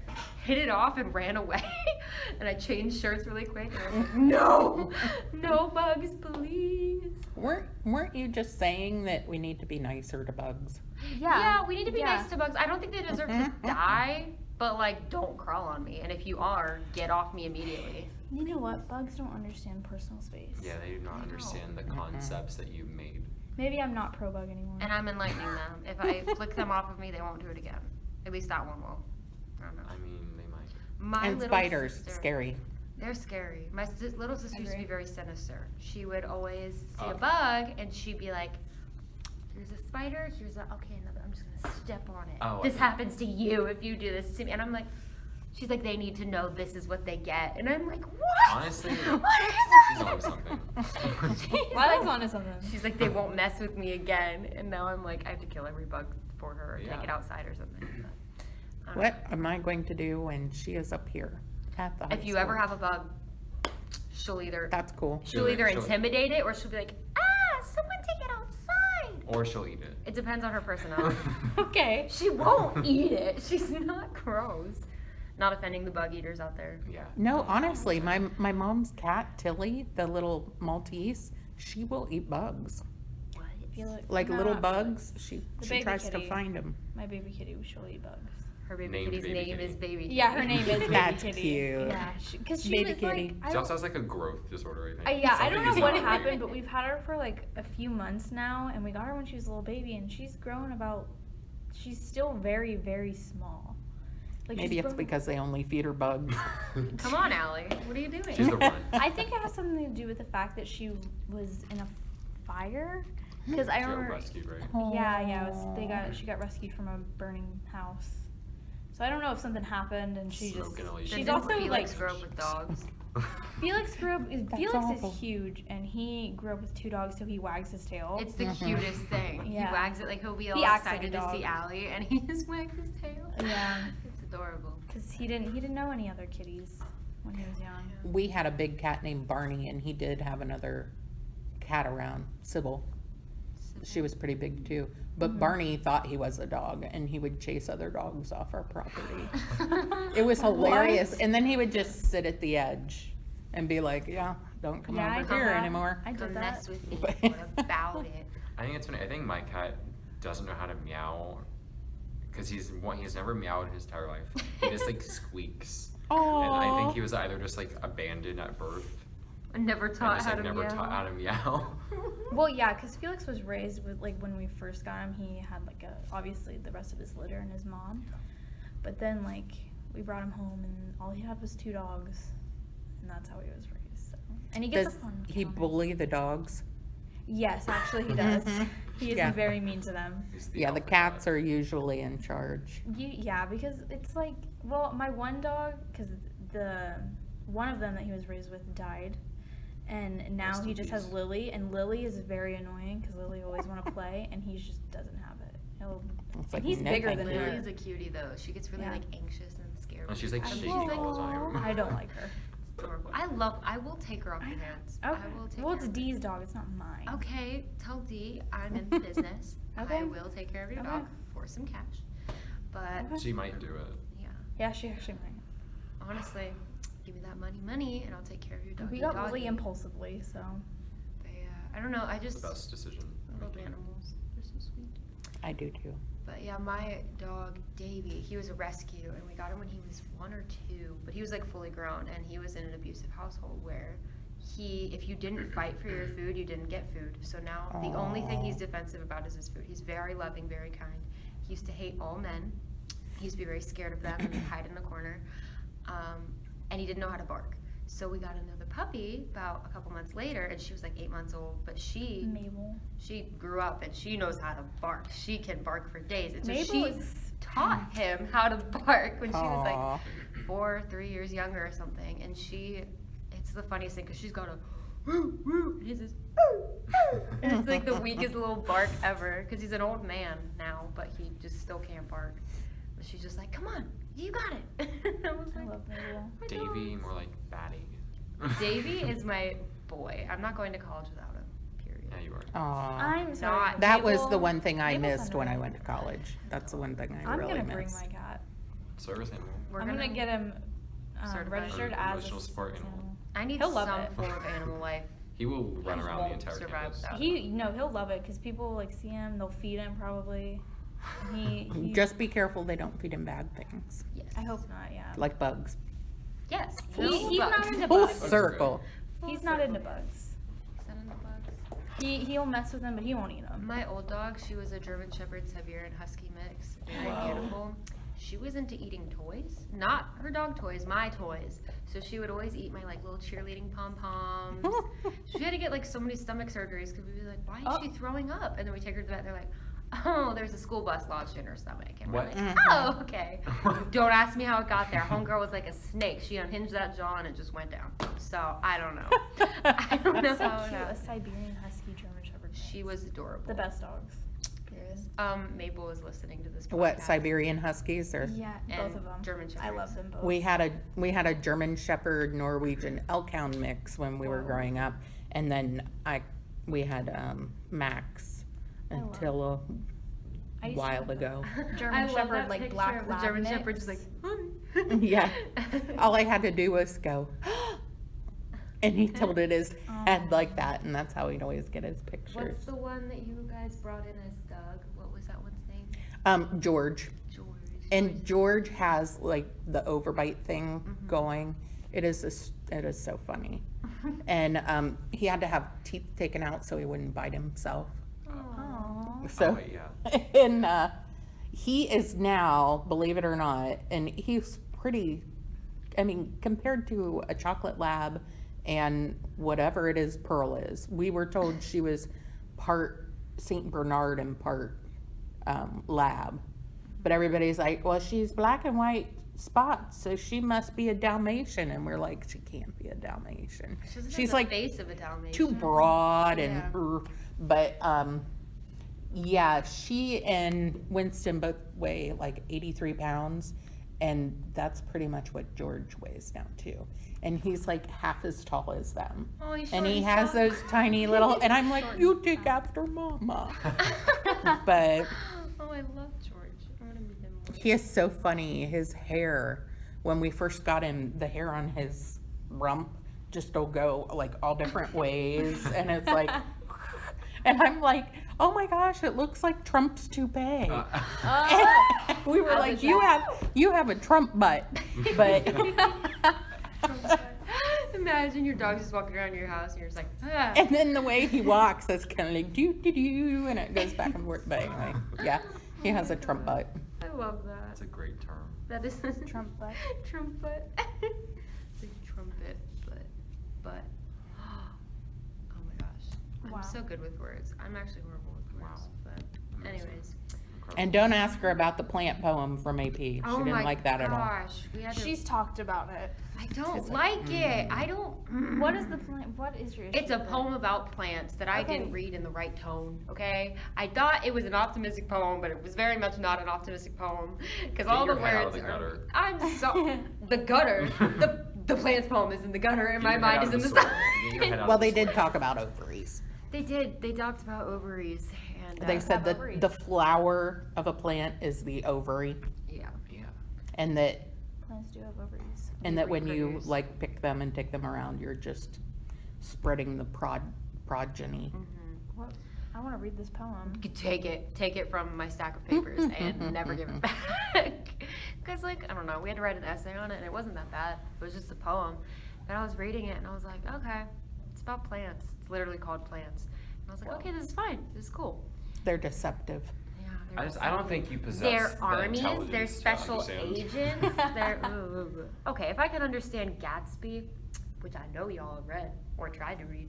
hit it off and ran away. And I changed shirts really quick and I was like, no, no bugs, please. Weren't you just saying that we need to be nicer to bugs? Yeah, we need to be Yeah. nice to bugs. I don't think they deserve to die, but like don't crawl on me. And if you are, get off me immediately. You know what? Bugs don't understand personal space. Yeah, they do not understand the concepts that you've made. Maybe I'm not pro bug anymore. And I'm enlightening them. If I flick them off of me, they won't do it again. At least that one will. I don't know. I mean, they might. My And little spiders, sister- scary. They're scary. My little sister used to be Agree. very sinister. She would always see a Okay. bug and she'd be like, here's a spider, here's a, okay, another, I'm just gonna step on it. Oh, This I- happens to you if you do this to me. And I'm like, she's like, they need to know this is what they get. And I'm like, what? Honestly, What is she's it? on something. She's Why like- was onto something? She's like, they won't mess with me again. And now I'm like, I have to kill every bug for her or Yeah. take it outside or something. But I don't What am I going to do when she is up here? At the high If you ever school. have a bug, she'll either That's cool. she'll either intimidate it or she'll be like, someone take it outside. Or she'll eat it. It depends on her personality. Okay. She won't eat it. She's not gross. Not offending the bug eaters out there. Yeah. No, honestly, my mom's cat, Tilly, the little Maltese, she will eat bugs. Like No, little not bugs, she baby tries to kitty. find them. My baby kitty, she'll eat bugs. Her baby Named kitty's baby name kitty. is Baby Kitty. Yeah, her name is Baby That's Kitty. cute. Yeah, because she Baby was kitty. like, I She don't, also has like a growth disorder, I think. yeah, I don't know Something what is not right. happened, but we've had her for like a few months now, and we got her when she was a little baby, and she's grown about. She's still very, very small. Like Maybe she's it's grown- because they only feed her bugs. Come on, Allie. What are you doing? She's the one. I think it has something to do with the fact that she was in a fire. Because I She got remember. rescued, right? Yeah, it was, she got rescued from a burning house. So I don't know if something happened and she just. Smoking Alicia. She's Didn't also Felix like. grow up with dogs. Felix grew up. Felix awful. is huge, and he grew up with 2 dogs, so he wags his tail. It's the cutest thing. Yeah. He wags it like he'll be all He acts like excited a to dog. see Allie, and he just wags his tail. Yeah, It's adorable. because he didn't know any other kitties when he was young. We had a big cat named Barney, and he did have another cat around, Sybil. She was pretty big too. But Barney thought he was a dog, and he would chase other dogs off our property. It was hilarious. What? And then he would just sit at the edge and be like, yeah, don't come Yeah, I over did here that. anymore. I Come did mess that. with me. What about it? I think it's funny. I think my cat doesn't know how to meow because he's never meowed in his entire life. He just like squeaks. And I think he was either just like abandoned at birth I never and taught just how like to never meow. taught how to meow. Well, yeah, because Felix was raised with, like, when we first got him, he had, like, obviously the rest of his litter and his mom. But then, like, we brought him home, and all he had was 2 dogs. And that's how he was raised, so. And he gets Does a fun he counter. bully the dogs? Yes, actually, he does. He is Yeah. very mean to them. He's Yeah, the alpha cats cat. are usually in charge. Yeah, because it's like, well, my one dog, because one of them that he was raised with died. And now Rest in he just has peace. Lily, and Lily is very annoying because Lily always want to play, and he just doesn't have it. It's And like he's no bigger thank than you. her. Lily's a cutie though. She gets really Yeah. like anxious and scared. And she's like I'm shaking just like, all the time. I don't like her. It's adorable. I will take her off your hands. Okay. I will take Well, care it's of her. Dee's dog. It's not mine. Okay, tell Dee I'm in the business. Okay. I will take care of your Okay. dog for some cash. But She might do it. yeah, Yeah, she actually might. honestly, give me that money, and I'll take care of your dog. We got really impulsively, so. I don't know. I It's just the best decision. I love animals. They're so sweet. I do too. But yeah, my dog Davy, he was a rescue, and we got him when he was 1 or 2. But he was like fully grown, and he was in an abusive household where if you didn't fight for your food, you didn't get food. So now the only thing he's defensive about is his food. He's very loving, very kind. He used to hate all men. He used to be very scared of them and he'd hide in the corner. And he didn't know how to bark. So we got another puppy about a couple months later, and she was like 8 months old. But Mabel. she grew up and she knows how to bark. She can bark for days. And so Mabel she is- taught him how to bark when she was Aw. like 4 or 3 years younger or something. And it's the funniest thing because she's got a woo woo, and he's just woo woo. And it's like the weakest little bark ever because he's an old man now, but he just still can't bark. But she's just like, come on, you got it. I was I like, love Mabel. "My Davy, dogs." more like Batty. Davy is my boy. I'm not going to college without him. Period. Yeah, you are. Aw. I'm sorry. Not- That was Mabel- the one thing I Mabel's missed when I underrated. went to college. That's the one thing I I'm really gonna bring missed. my cat. Service animal. We're I'm gonna get him Certified. registered Or as emotional a support animal. I need He'll love some it. form of animal life. He will run He around the won't entire survive campus. without He'll love it because people like see him, they'll feed him probably. And he Just be careful they don't feed him bad things, Yes. I hope not. Yeah. like bugs. Yes. He's not bugs. into Full bugs. circle. He's not into bugs. Is that in the bugs? He'll mess with them, but he won't eat them. My old dog, she was a German Shepherd, Siberian Husky mix. Very beautiful. She was into eating toys. Not her dog toys, my toys. So she would always eat my like little cheerleading pom-poms. She had to get like so many stomach surgeries because we'd be like, why is she throwing up? And then we take her to the vet and they're like, oh, there's a school bus lodged in her stomach. And we're What? like, oh, okay. Don't ask me how it got there. Homegirl was like a snake. She unhinged that jaw and it just went down. So I don't know. I don't know So how it cute. A happened. Siberian Husky German Shepherd. She was adorable. The best dogs. curious. Mabel was listening to this podcast. What, Siberian Huskies or? Yeah, And both of them. German Shepherds. I love them both. We had a German Shepherd Norwegian Elkhound mix when we were growing up, and then we had Max until a while ago. German Shepherd, like black lab German mix. Shepherd's like, Yeah, all I had to do was go, and he tilted his head like that, and that's how he'd always get his pictures. what's the one that you guys brought in as Doug? What was that one's name? George. George. And George has like the overbite thing going. It is so funny. And he had to have teeth taken out so he wouldn't bite himself. Aww. So yeah. and he is now, believe it or not, and he's pretty, I mean, compared to a chocolate lab and whatever it is Pearl is, we were told she was part St. Bernard and part lab. But everybody's like, well, she's black and white spots, so she must be a Dalmatian. And we're like, she can't be a Dalmatian. She's the like face of a Dalmatian. too broad and, Yeah. but yeah, she and Winston both weigh like 83 pounds. And that's pretty much what George weighs now too. And he's like half as tall as them. Oh, he's And short he and has soft. those tiny little, and I'm like, you take after mama. But Oh, I love George. I want to meet him more. he is so funny. His hair, when we first got him, the hair on his rump just will go like all different ways. And it's like, and I'm like, oh my gosh, it looks like Trump's toupee. We were like, you have a Trump butt, but Imagine your dog just walking around your house and you're just like, ah. and then the way he walks, that's kind of like doo doo doo, and it goes back and forth. But anyway, yeah, he has a Trump butt. I love that. That's a great term. That is Trump butt. Trumpet. It's like trumpet, but. Oh my gosh. Wow. I'm so good with words. I'm actually horrible with words. But anyways. And don't ask her about the plant poem from AP. She Oh didn't my like that at all. gosh. We had to, She's talked about it. I don't like it. I don't. What is the plan? What is your issue? It's a with it? poem about plants that I Okay. didn't read in the right tone, okay? I thought it was an optimistic poem, but it was very much not an optimistic poem. Because all the your head out of words the are. gutter. I'm so. The gutter. The plants poem is in the gutter, and my mind is in the sun. Well, they did talk about ovaries. They did. They talked about ovaries. And, They said that ovaries. the flower of a plant is the ovary, Yeah. Yeah. and that Plants do have ovaries. when you reproduce. like pick them and take them around, you're just spreading the progeny. What? I want to read this poem. You could take it from my stack of papers and never give it back. Because, like, I don't know, we had to write an essay on it, and it wasn't that bad. It was just a poem. And I was reading it, and I was like, okay, it's about plants. It's literally called Plants. And I was like, okay, this is fine. This is cool. They're deceptive. Yeah, I don't think you possess they're the armies, they're intelligence to special understand. agents. They're okay. If I could understand Gatsby, which I know y'all have read or tried to read,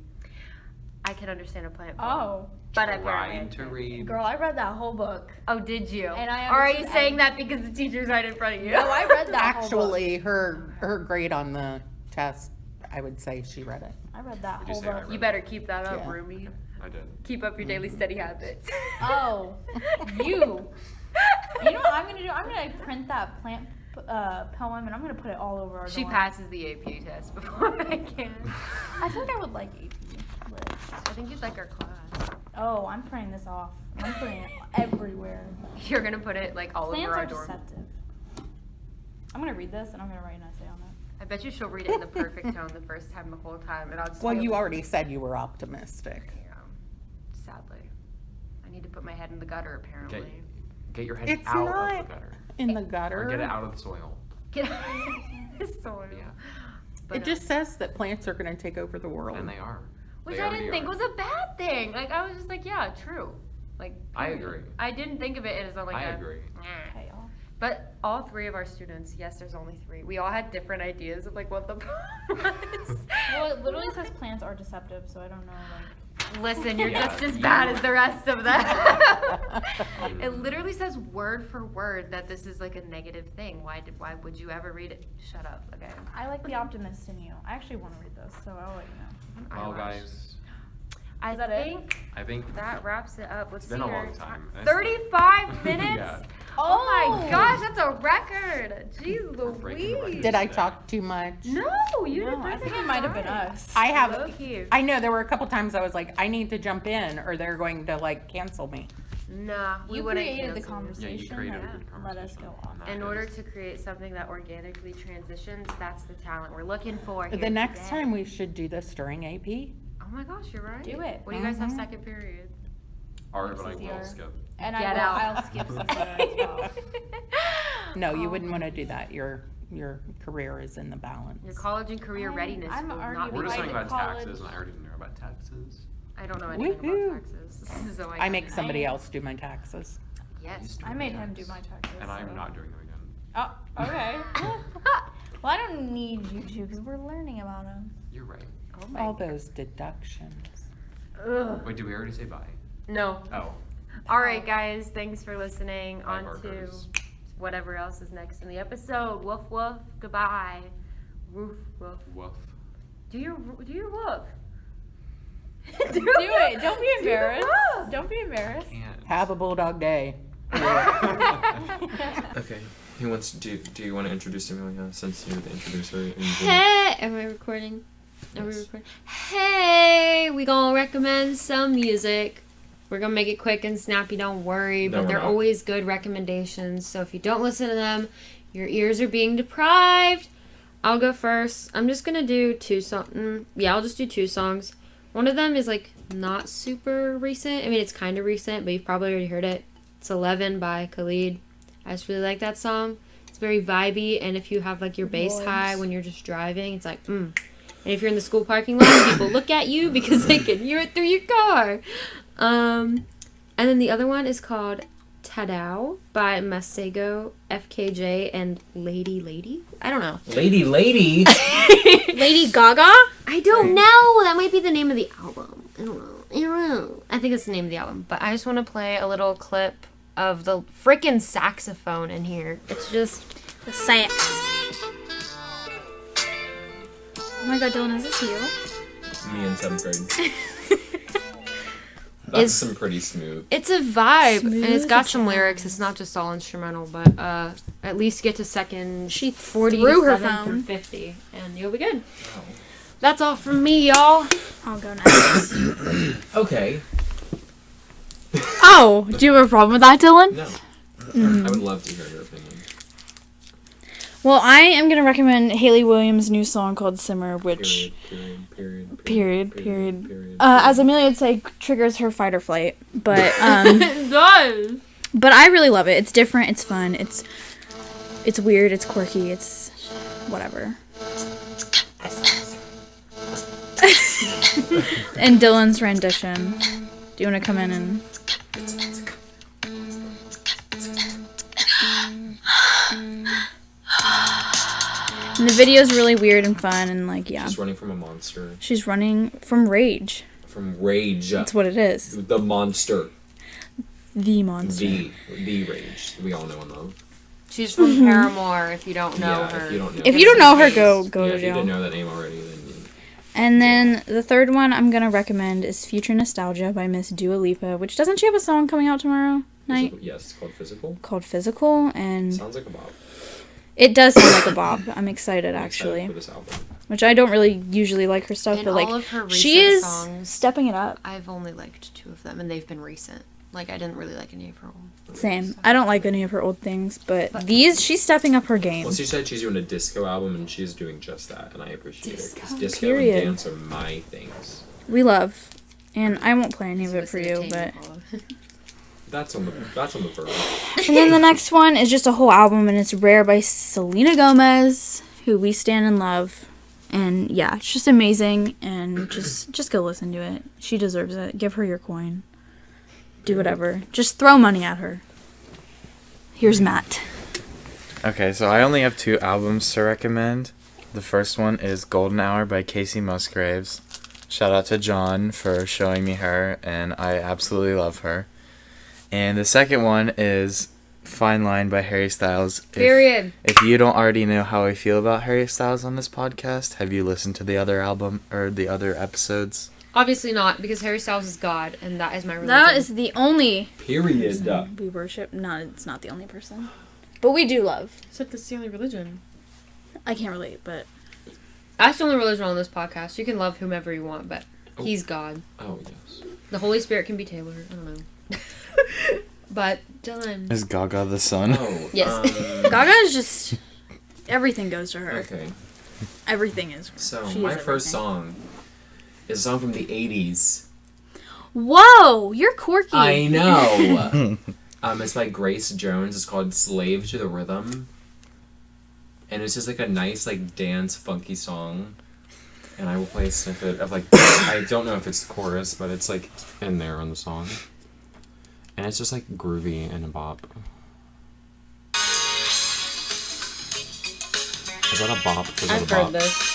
I can understand a plant poem. Oh, But I Trying to read. girl, I read that whole book. Oh, did you? And I or are you understood saying that because the teacher's right in front of you? No, I read that whole book. Actually, her grade on the test, I would say she read it. I read that Did you whole say I book. read You better keep that up, Yeah. Rumi. I did. Keep up your daily steady habits. Oh, you. You know what I'm gonna do? I'm gonna print that plant poem and I'm gonna put it all over our She dorm. passes the AP test before I can. I think I would like AP. Lit. I think you'd like our class. Oh, I'm printing this off. I'm putting it everywhere. You're gonna put it like all Plants over our are dorm. deceptive. I'm gonna read this and I'm gonna write an essay on it. I bet you she'll read it in the perfect tone the first time the whole time, and I'll just. Well, be you like, already said you were optimistic. Yeah. Sadly, I need to put my head in the gutter. Apparently. Get your head It's out not of the gutter. in the gutter. Or get it out of the soil. Get the soil. Yeah. But, It just says that plants are going to take over the world. And they are. which They I already didn't think are. was a bad thing. Like I was just like, yeah, true. Like I agree. I didn't think of it as like I a. agree. "Nah." Okay, y'all. But all three of our students, yes, there's only three. We all had different ideas of like what the was. Well, it literally says plants are deceptive, so I don't know. Listen, you're Yeah, just as you- bad as the rest of them. It literally says word for word that this is like a negative thing. Why would you ever read it? Shut up, okay? I like the optimist in you. I actually want to read this, so I'll let you know. Well, guys, I that it? think I think that wraps it up. Let's it's been see a long here. time. 35 minutes? Yeah. Oh my gosh, that's a record. Jeez breaking Louise. records. Did I talk too much? No, you didn't. I think it might have been us. I have. Low key. I know there were a couple times I was like, I need to jump in, or they're going to like cancel me. Nah, we You wouldn't created the cancel you. conversation. Yeah, you created a that good let us conversation. go on. That In is- order to create something that organically transitions, that's the talent we're looking for. The here next today. time we should do this during AP. Oh my gosh, you're right. Do it. What do you guys have Mhm. second period? Art, but I will easier. skip. And Get out. I'll skip some as well. No, you wouldn't want to do that. Your career is in the balance. Your college and career readiness I'm will already not be We're just Right, talking right. about college. taxes, and I already know about taxes. I don't know anything Woohoo. about taxes. So I make can't- somebody else do my taxes. Yes. I made him do my taxes. And I'm so- not doing them again. Oh, okay. Well, I don't need you to because we're learning about them. You're right. Oh my. All those deductions. Ugh. Wait, did we already say bye? No. Oh. All right, guys. Thanks for listening. Bye, On to Marcos. whatever else is next in the episode. Woof woof. Goodbye. Woof woof. Woof. Do your woof. Do it. Don't be Do your embarrassed. woof. Don't be embarrassed. Can't. Have a bulldog day. Okay. Who wants to do you want to introduce Amelia since you're the introducer? And Hey, am I recording? Are we Yes. recording? Hey, we gonna recommend some music. We're gonna make it quick and snappy, don't worry. No, But we're they're not. always good recommendations. So if you don't listen to them, your ears are being deprived. I'll go first. I'm just gonna do two songs. Yeah, I'll just do two songs. One of them is like not super recent. I mean, it's kind of recent, but you've probably already heard it. It's 11 by Khalid. I just really like that song. It's very vibey, and if you have like your bass high when you're just driving, it's like And if you're in the school parking lot, people look at you because they can hear it through your car. And then the other one is called Tadao by Masego, FKJ, and Lady. I don't know. Lady. Lady Gaga? I don't know. That might be the name of the album. I don't know. I think it's the name of the album. But I just want to play a little clip of the freaking saxophone in here. It's just The sax. Oh my god, Dylan, is this you? Me in 7th grade. That's It's- some pretty smooth. It's a vibe, and it's Smooth got some jazz. lyrics. It's not just all instrumental, but at least get to second. She 40 threw her through phone. 50, and you'll be good. That's all from me, y'all. I'll go next. Okay. Oh, do you have a problem with that, Dylan? No. Mm-hmm. I would love to hear your opinion. Well, I am going to recommend Haley Williams' new song called Simmer, which, Period. as Amelia would say, triggers her fight or flight. But, It does. but I really love it. It's different. It's fun. It's weird. It's quirky. It's whatever. And Dylan's rendition. Do you want to come in and... And the video's really weird and fun and like, yeah. She's running from a monster. She's running from rage. From rage. That's what it is. The monster. The monster. The rage. We all know and love. She's from Paramore. If you don't know Yeah, her, if you don't know. If you don't know her, go Yeah, to if you jail. didn't know that name already, then And then the third one I'm gonna recommend is Future Nostalgia by Miss Dua Lipa, which doesn't she have a song coming out tomorrow night Yes, it's called Physical. called Physical, and Sounds like a bop. it does sound like a bop. I'm excited I'm excited actually, for this album. which I don't really usually like her stuff, in but all like of her recent she is songs, stepping it up. I've only liked 2 of them, and they've been recent. Like I didn't really like any of her old. Same. I don't like any of her old things, but these she's stepping up her game. Well, she said she's doing a disco album, and she's doing just that, and I appreciate it. 'Cause disco Period. and dance are my things. We love, and I won't play any of it for It's you, entertaining, but. all of it. That's on the verge. And then the next one is just a whole album, and it's Rare by Selena Gomez, who we stand and love. And yeah, it's just amazing, and just go listen to it. She deserves it. Give her your coin. Do whatever. Just throw money at her. Here's Matt. Okay, so I only have 2 albums to recommend. The first one is Golden Hour by Casey Musgraves. Shout out to John for showing me her, and I absolutely love her. And the second one is Fine Line by Harry Styles. Period. If you don't already know how I feel about Harry Styles on this podcast, have you listened to the other album or the other episodes? Obviously not, because Harry Styles is God, and that is my religion. That is the only Period. person we worship. No, it's not the only person. But we do love. Except that's the only religion. I can't relate, but... That's the only religion on this podcast. You can love whomever you want, but he's God. Oh, yes. The Holy Spirit can be Taylor. I don't know. But, Dylan. Is Gaga the sun? Oh, Yes. Gaga is just... Everything goes to her. Okay. Everything is. So, She my is first everything. song is a song from the 80s. Whoa! You're quirky. I know! It's by Grace Jones. It's called Slave to the Rhythm. And it's just like a nice, like, dance, funky song. And I will play a snippet of, like, I don't know if it's the chorus, but it's, like, in there on the song. And it's just, like, groovy and a bop. Is that a bop? Is that I've a bop? heard this.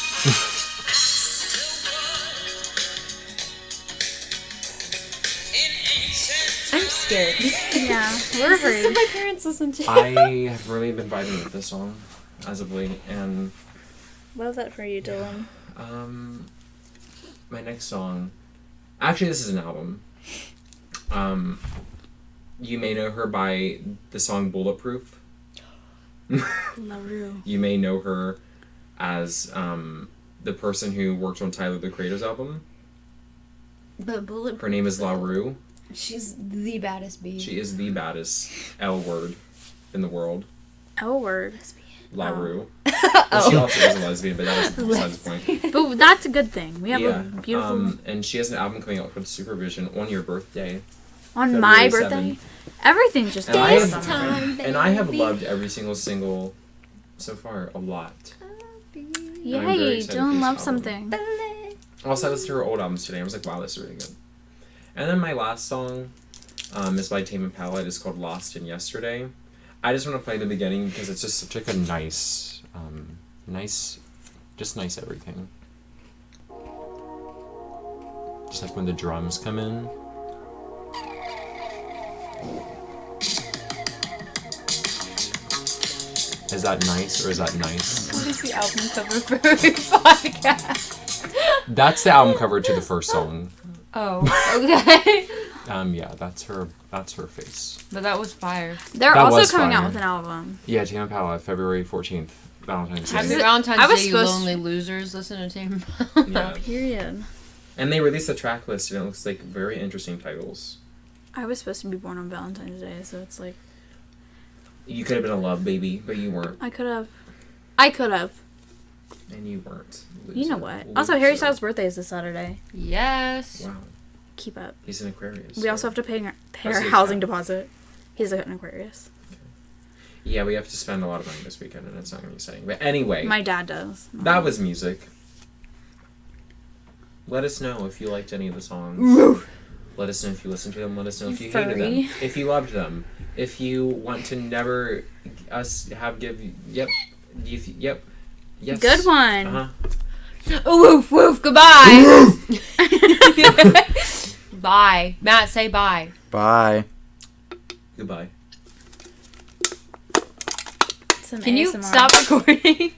I'm scared. Yeah, we're This is afraid. what my parents listen to. I have really been vibing with this song as of late, and Love that for you, Dylan. my next song, actually this is an album. You may know her by the song Bulletproof. LaRue. You may know her as the person who worked on Tyler the Creator's album. But Bullet. Her name is LaRue. She's the baddest bee. She is the baddest L word in the world. L word. LaRue. Well, she also is a lesbian, but that is beside the point. But that's a good thing. We have Yeah. a beautiful... And she has an album coming out called Supervision on your birthday. on my February birthday? 7th. Everything's just And I based have- on my birthday. And I have loved every single single so far a lot. I'm very Yay, excited for Dylan this loves album. something. Also, I listened to her old albums today. I was like, wow, this is really good. And then my last song is by Tame Impala. It's called Lost in Yesterday. I just want to play the beginning because it's just such like a nice, just nice everything. Just like when the drums come in. Is that nice or is that nice? What is the album cover for every podcast? That's the album cover to the first song. Oh, okay. Yeah, that's her face. But that was fire. They're That also was coming fire. out with an album. Yeah, Tame Impala, February 14th, Valentine's Happy Day. Valentine's I was Day, you supposed- lonely losers. Listen to Tame. Yeah. Period. And they released a track list, and it looks like very interesting titles. I was supposed to be born on Valentine's Day, so it's like... You could have been a love baby, but you weren't. I could have. And you weren't. You know what? Also, Harry Styles' birthday is this Saturday. Yes. Wow. Keep up. He's an Aquarius. We also have to pay our That's his housing job. deposit. He's an Aquarius. Yeah, we have to spend a lot of money this weekend, and it's not going to be exciting. But anyway, My dad does. that was music. Let us know if you liked any of the songs. Let us know if you listened to them. Let us know if you hated them. Furry. If you loved them. If you want to never us have give you... Yep. Yep. Yes. Good one. Uh-huh. Woof woof. Goodbye. Bye. Matt, say bye. Bye. Goodbye. Some Can you ASMR. stop recording?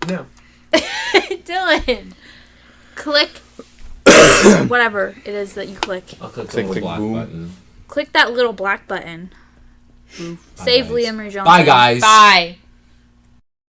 No. Dylan. Click whatever it is that you click. I'll click the Click little the black boom. button. Click that little black button. Bye, Save guys. Liam or Johnson. Bye, guys. Bye.